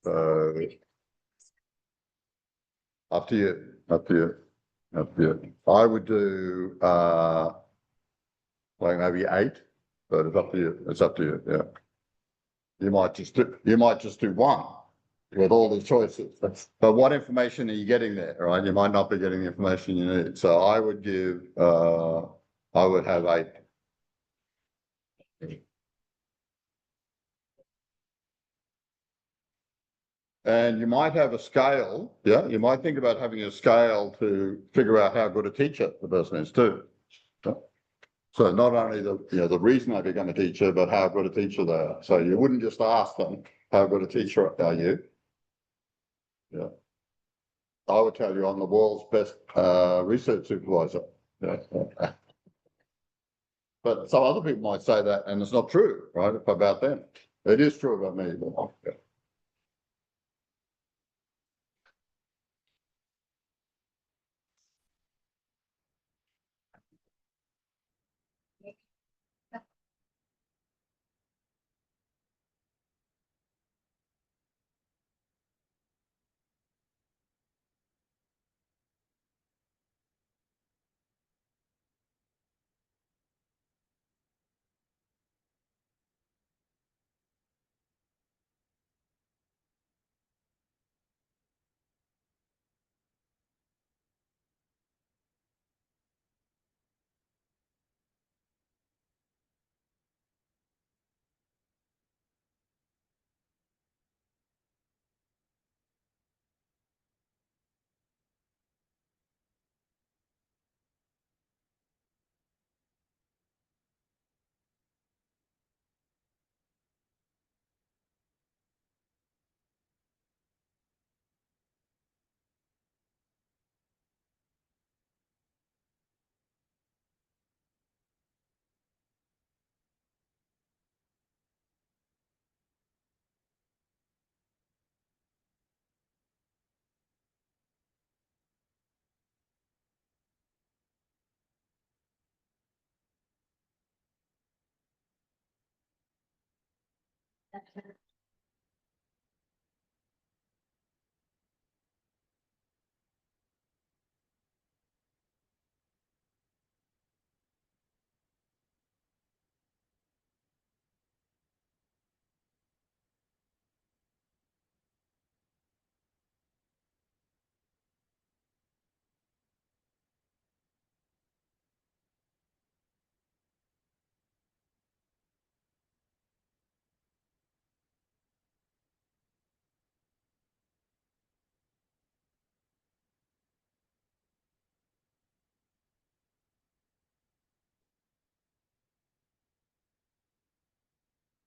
So up to you, up to you, up to you. I would do like maybe 8, but it's up to you. It's up to you. Yeah. You might just do 1 with all these choices. But what information are you getting there? Right? You might not be getting the information you need. So I would give I would have 8. And you might have a scale. Yeah, you might think about having a scale to figure out how good a teacher the person is too. Yeah. So not only the reason I become a teacher, but how good a teacher they are. So you wouldn't just ask them, how good a teacher are you? Yeah. I would tell you I'm the world's best research supervisor. Yeah. But some other people might say that, and it's not true, right? About them. It is true about me. But, yeah.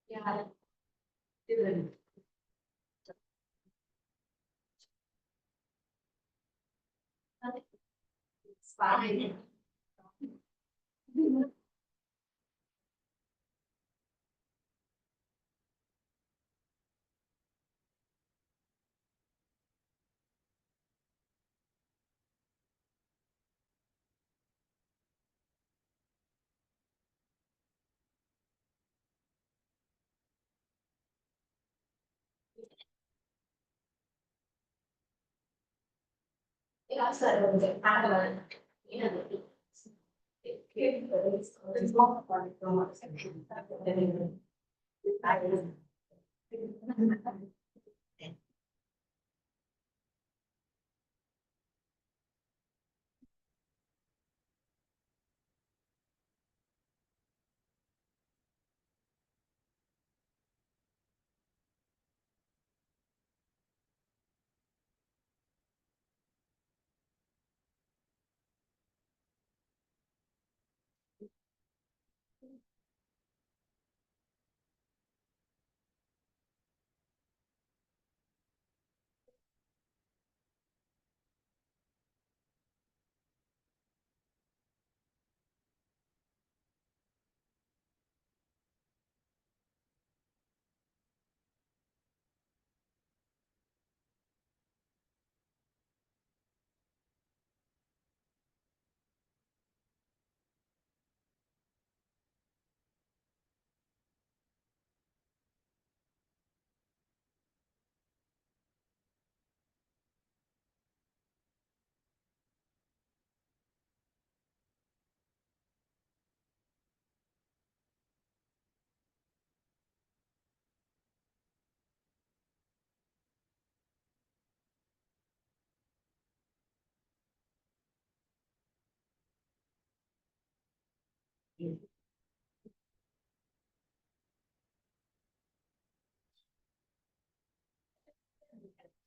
Yeah. It's fine. It also the power, you know, it's more fun from what section.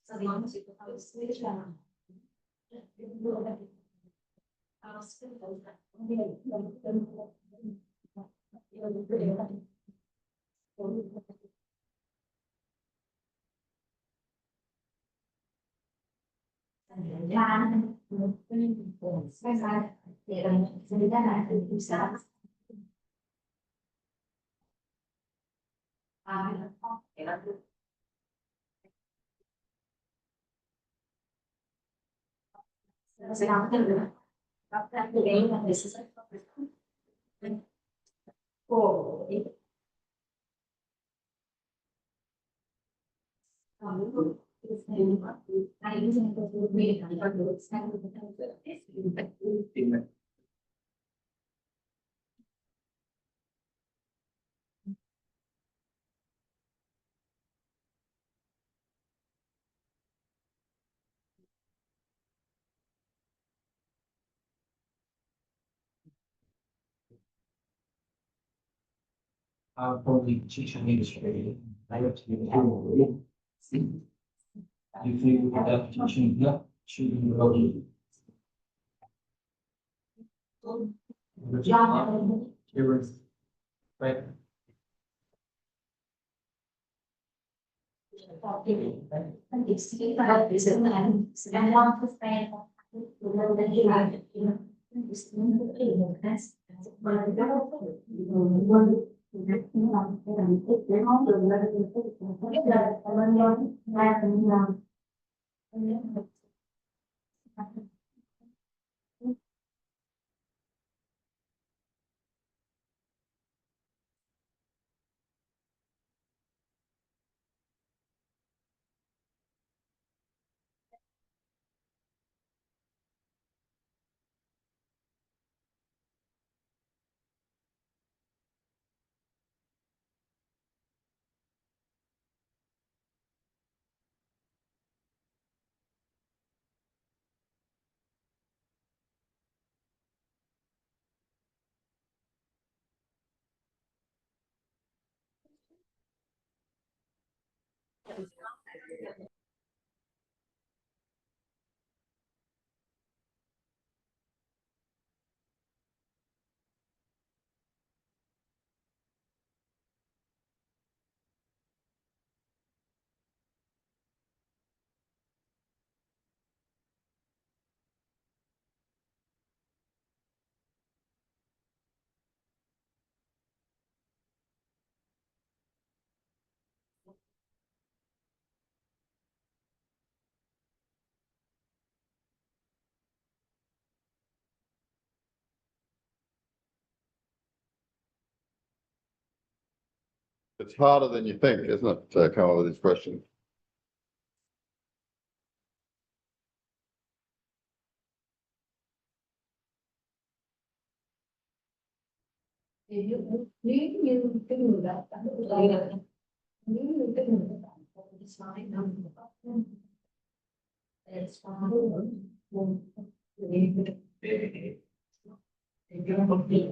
So long as you have switch on. I'll spin those. Probably teaching industry, I have to do. You feel that teaching, yeah, should be really. Here is, right. It's harder than you think, isn't it, to come up with these questions? Thì nếu như cái người đó đây là nếu như cái người đó nói năm it's fine. Thì cái công ty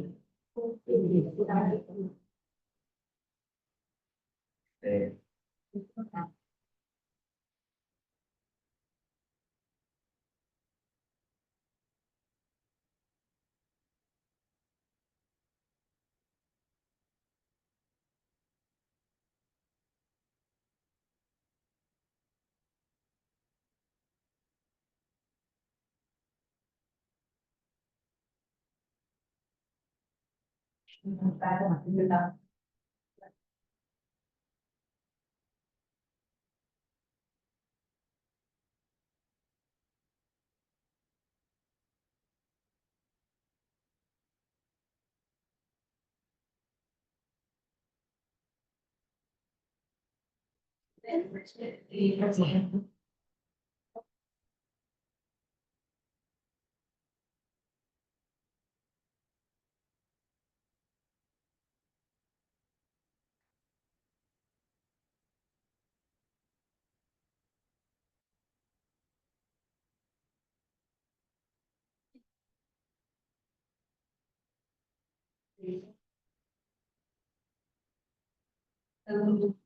ta có mặt như ta thì không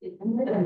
thì không biết là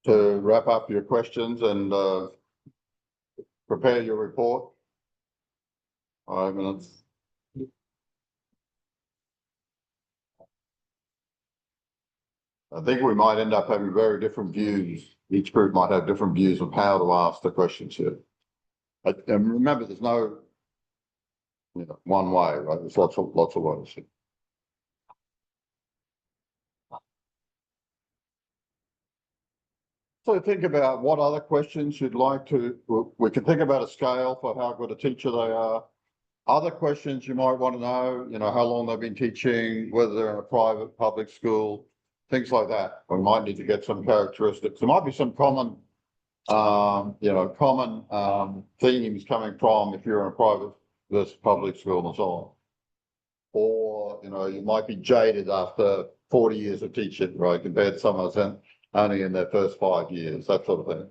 To wrap up your questions and prepare your report. 5 minutes. I think we might end up having very different views. Each group might have different views of how to ask the questions here. And remember, there's no, one way, right? There's lots of ways. So think about what other questions you'd like to, we can think about a scale for how good a teacher they are. Other questions you might want to know, how long they've been teaching, whether they're in a private, public school, things like that. We might need to get some characteristics. There might be some common, themes coming from if you're in a private versus public school and so on. Or, you might be jaded after 40 years of teaching, right, compared to someone who's only in their first 5 years, that sort of thing.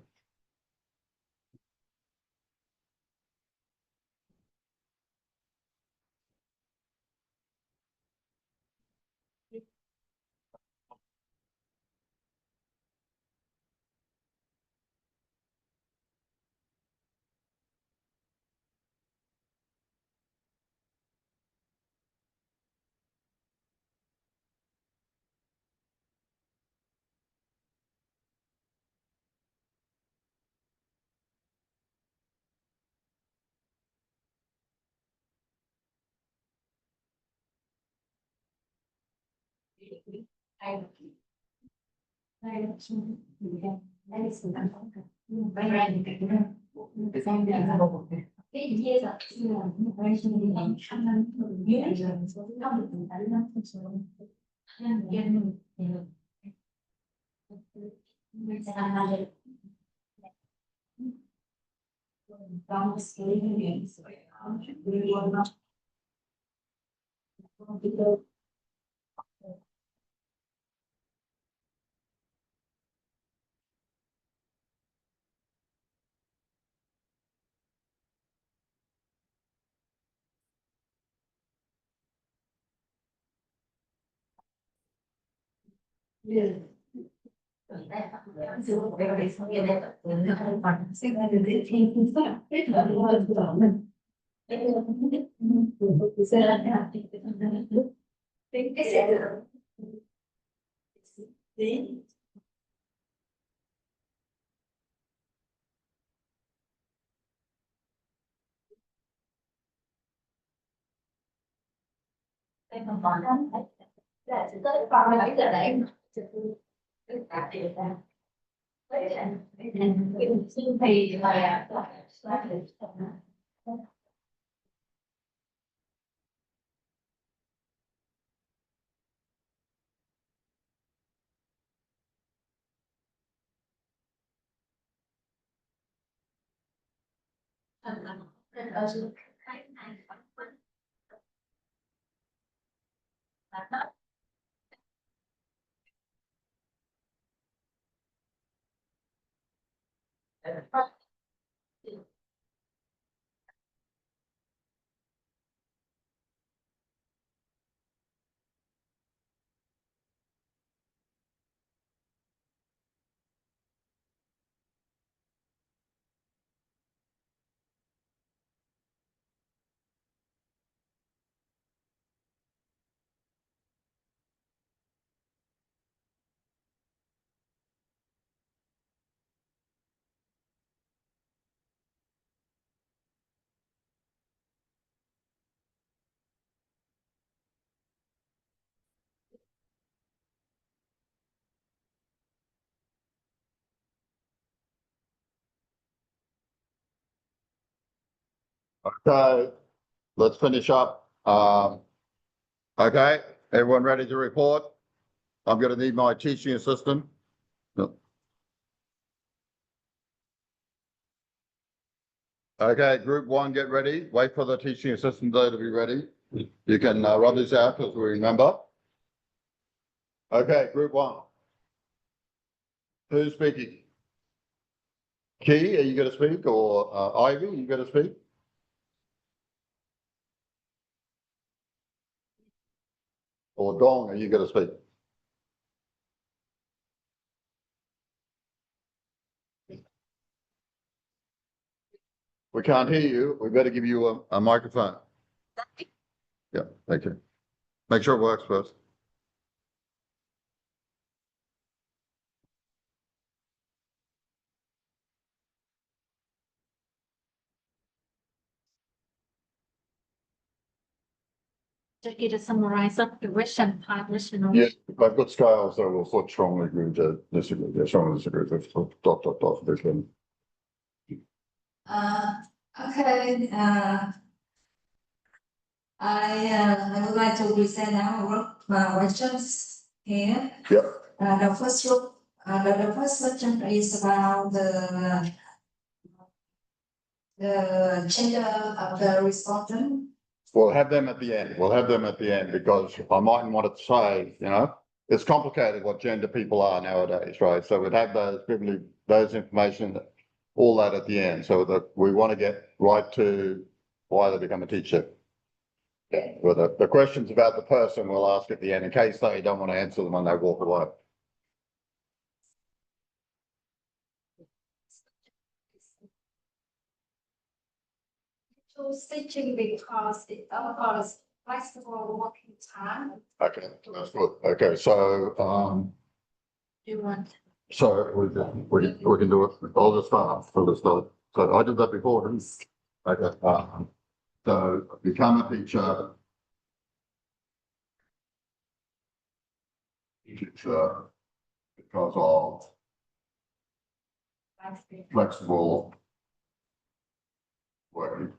Okay, let's finish up. Okay, everyone ready to report? I'm going to need my teaching assistant. No. Okay, group 1, get ready. Wait for the teaching assistant there to be ready. You can rub this out as we remember. Okay, group 1. Who's speaking? Key, are you going to speak? Or Ivy, are you going to speak? Or Dong, are you going to speak? We can't hear you. We better give you a microphone. Yeah, thank you. Make sure it works first. Just get a summarize of the question, part question. Yeah, I've got scales that will sort strongly agree to disagree, yeah, strongly disagree with this one. Okay, I would like to present our questions here. Yep. The first look, the first question is about the gender of the respondent. We'll have them at the end. We'll have them at the end because I mightn't want to say, you know, it's complicated what gender people are nowadays, right? So we'd have those privilege, those information, all that at the end, so that we want to get right to why they become a teacher. Yeah, well, the questions about the person we'll ask at the end in case they don't want to answer them when they walk away. To stitching because it offers flexible working time. Okay, that's good. Okay, so, Do you want? so we can do it. I'll just start. So I did that before, didn't I? Okay, so become a teacher. Teacher because of flexible working.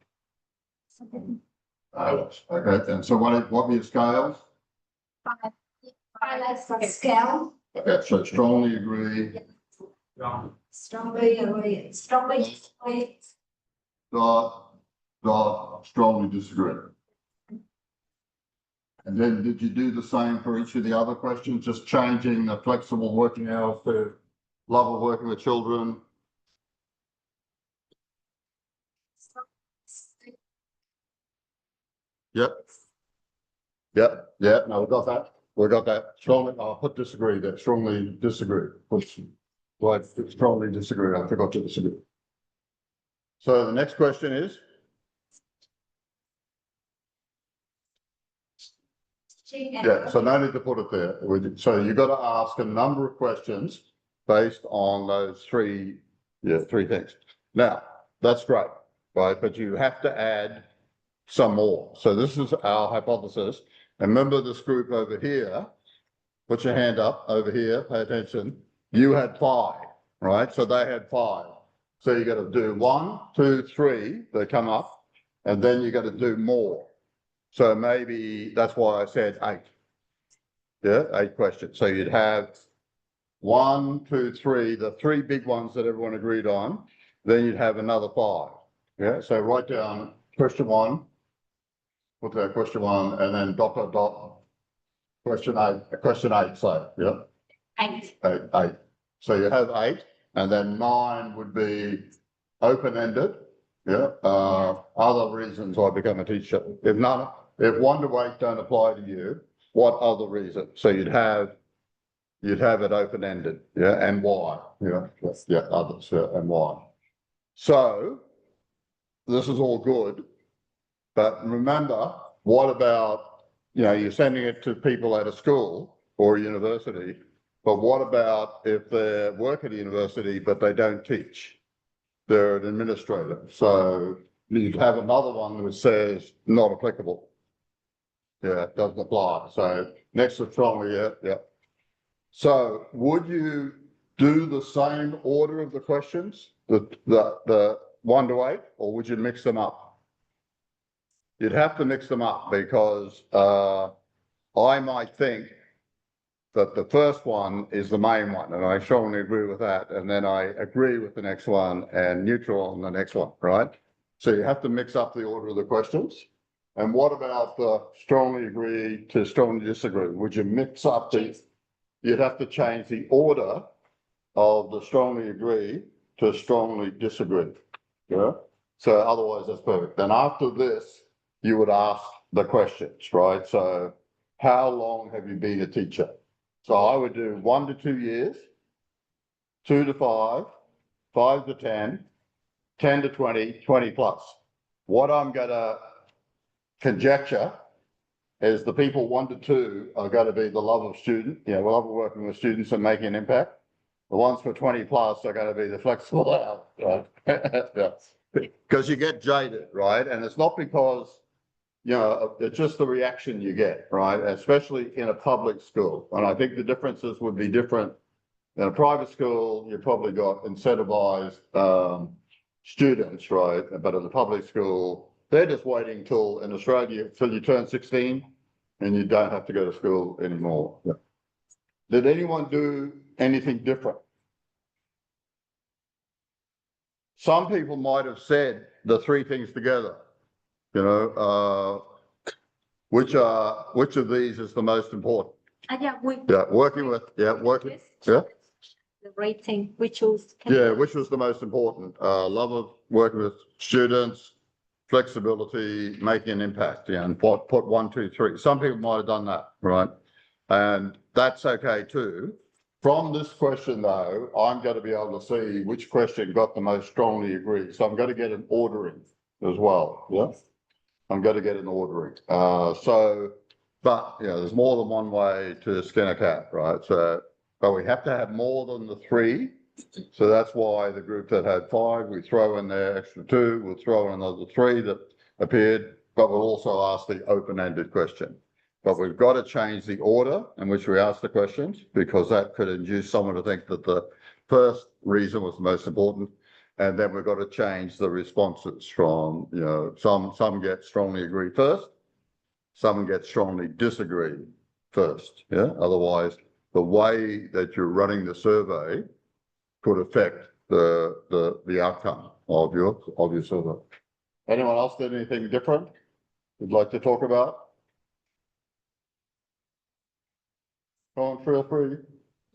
Okay, and so what were your scales? Highlights for scale. Okay, so strongly agree, Strongly agree. Strongly agree. strongly disagree. And then did you do the same for each of the other questions, just changing the flexible working hours to love of working with children? Yep. Yep, yeah, no, we got that. We got that. Strongly, I'll put disagree there, strongly disagree. Right, strongly disagree. I forgot to disagree. So the next question is? Yeah, so no need to put it there. So you've got to ask a number of questions based on those three things. Now, that's great, right? But you have to add some more. So this is our hypothesis. And remember this group over here, put your hand up over here, pay attention. You had 5, right? So they had 5. So you got to do 1, 2, 3, they come up, and then you got to do more. So maybe that's why I said 8. Yeah, 8 questions. So you'd have 1, 2, 3, the 3 big ones that everyone agreed on. Then you'd have another 5. Yeah, so write down question 1, put there question 1, and then ... question 8, so yeah. 8. 8. So you have 8, and then 9 would be open-ended. Yeah. Other reasons I become a teacher. If 1 to 8 don't apply to you, what other reason? So you'd have it open-ended. Yeah, and why? Yeah, yeah, others, yeah, and why. So this is all good, but remember, what about, you know, you're sending it to people at a school or a university, but what about if they work at a university but they don't teach? They're an administrator. So you'd have another one that says not applicable. Yeah, it doesn't apply. So next to strongly, yeah. So would you do the same order of the questions, the 1 to 8, or would you mix them up? You'd have to mix them up because I might think that the first one is the main one, and I strongly agree with that. And then I agree with the next one and neutral on the next one, right? So you have to mix up the order of the questions. And what about the strongly agree to strongly disagree? Would you mix up you'd have to change the order of the strongly agree to strongly disagree. Yeah. So otherwise that's perfect. Then after this, you would ask the questions, right? So how long have you been a teacher? So I would do 1 to 2 years, 2 to 5, 5 to 10, 10 to 20, 20 plus. What I'm going to conjecture is the people 1 to 2 are going to be the love of student, you know, love of working with students and making an impact. The ones for 20 plus are going to be the flexible out, right? Yeah. Because you get jaded, right? And it's not because you know, it's just the reaction you get, right? Especially in a public school. And I think the differences would be different. In a private school, you probably got incentivized, students, right? But in the public school, they're just waiting till, in Australia, till you turn 16 and you don't have to go to school anymore. Yeah. Did anyone do anything different? Some people might have said the three things together, you know, which of these is the most important? Yeah, we. Yeah, working, yeah. The rating, we choose. Yeah, which was the most important? Love of working with students, flexibility, making an impact, yeah, and put 1, 2, 3. Some people might have done that, right? And that's okay too. From this question though, I'm going to be able to see which question got the most strongly agreed. So I'm going to get an ordering as well, yeah? I'm going to get an ordering. But you know, there's more than one way to skin a cat, right? So, but we have to have more than the 3. So that's why the group that had 5, we throw in their extra 2, we'll throw in another 3 that appeared, but we'll also ask the open-ended question. But we've got to change the order in which we ask the questions, because that could induce someone to think that the first reason was the most important. And then we've got to change the responses from, you know, some get strongly agree first, some get strongly disagree first. Yeah. Otherwise, the way that you're running the survey could affect the outcome of your survey. Anyone else did anything different you'd like to talk about? Go on, feel free.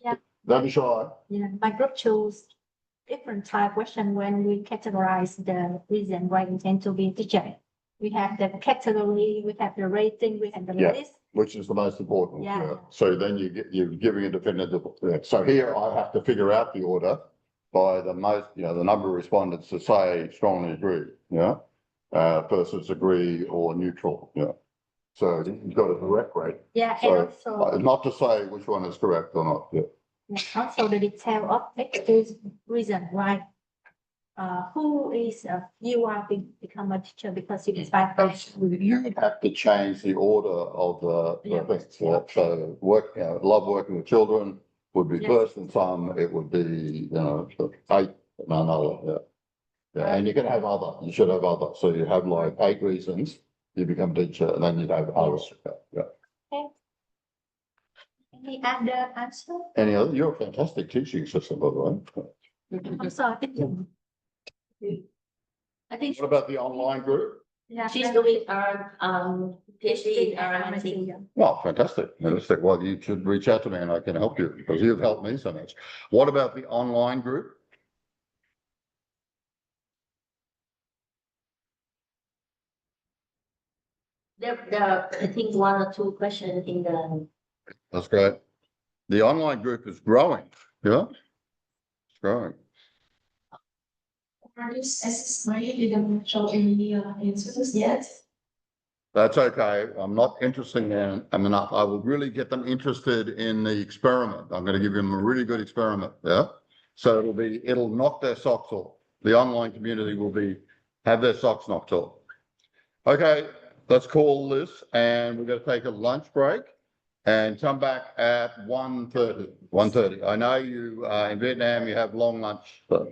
Yeah. Don't be shy. Yeah, my group chose different type question when we categorize the reason why we tend to be teacher. We have the category, we have the rating, we have the Yeah. list. Which is the most important. Yeah. So then you're giving a definitive. Yeah. So here I have to figure out the order by the most, you know, the number of respondents to say strongly agree, yeah, versus agree or neutral, yeah. So you've got a direct rate. Yeah, So, and also, not to say which one is correct or not, yeah. also the detail of excuse reason why. Who is you are become a teacher because you inspire. You would have to change the order of the Yeah. things, yeah. So love working with children would be Yes. first, and some it would be, you know, 8 and another, yeah. Yeah, and you can have other, you should have other, so you have like 8 reasons you become teacher, and then you'd have others, yeah. Any other answer? Any other, you're a fantastic teaching assistant, by the way. I'm sorry. I think. What about the online group? Yeah, She's doing our PhD in RMIT. Well, fantastic, fantastic. Well, you should reach out to me and I can help you, because you've helped me so much. What about the online group? I think 1 or 2 questions in the. That's great. The online group is growing, yeah? It's growing. For this assessment, you didn't show any answers yet. That's okay. I'm not interested in, I will really get them interested in the experiment. I'm going to give them a really good experiment, yeah? So it'll knock their socks off. The online community will have their socks knocked off. Okay, let's call this, and we're going to take a lunch break and come back at 1:30. 1:30. I know you, in Vietnam, you have long lunch. So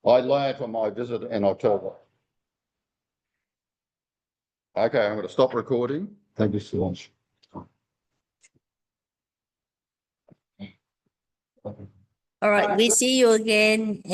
I learned from my visit in October. Okay, I'm going to stop recording. Thank you so much. All right, we see you again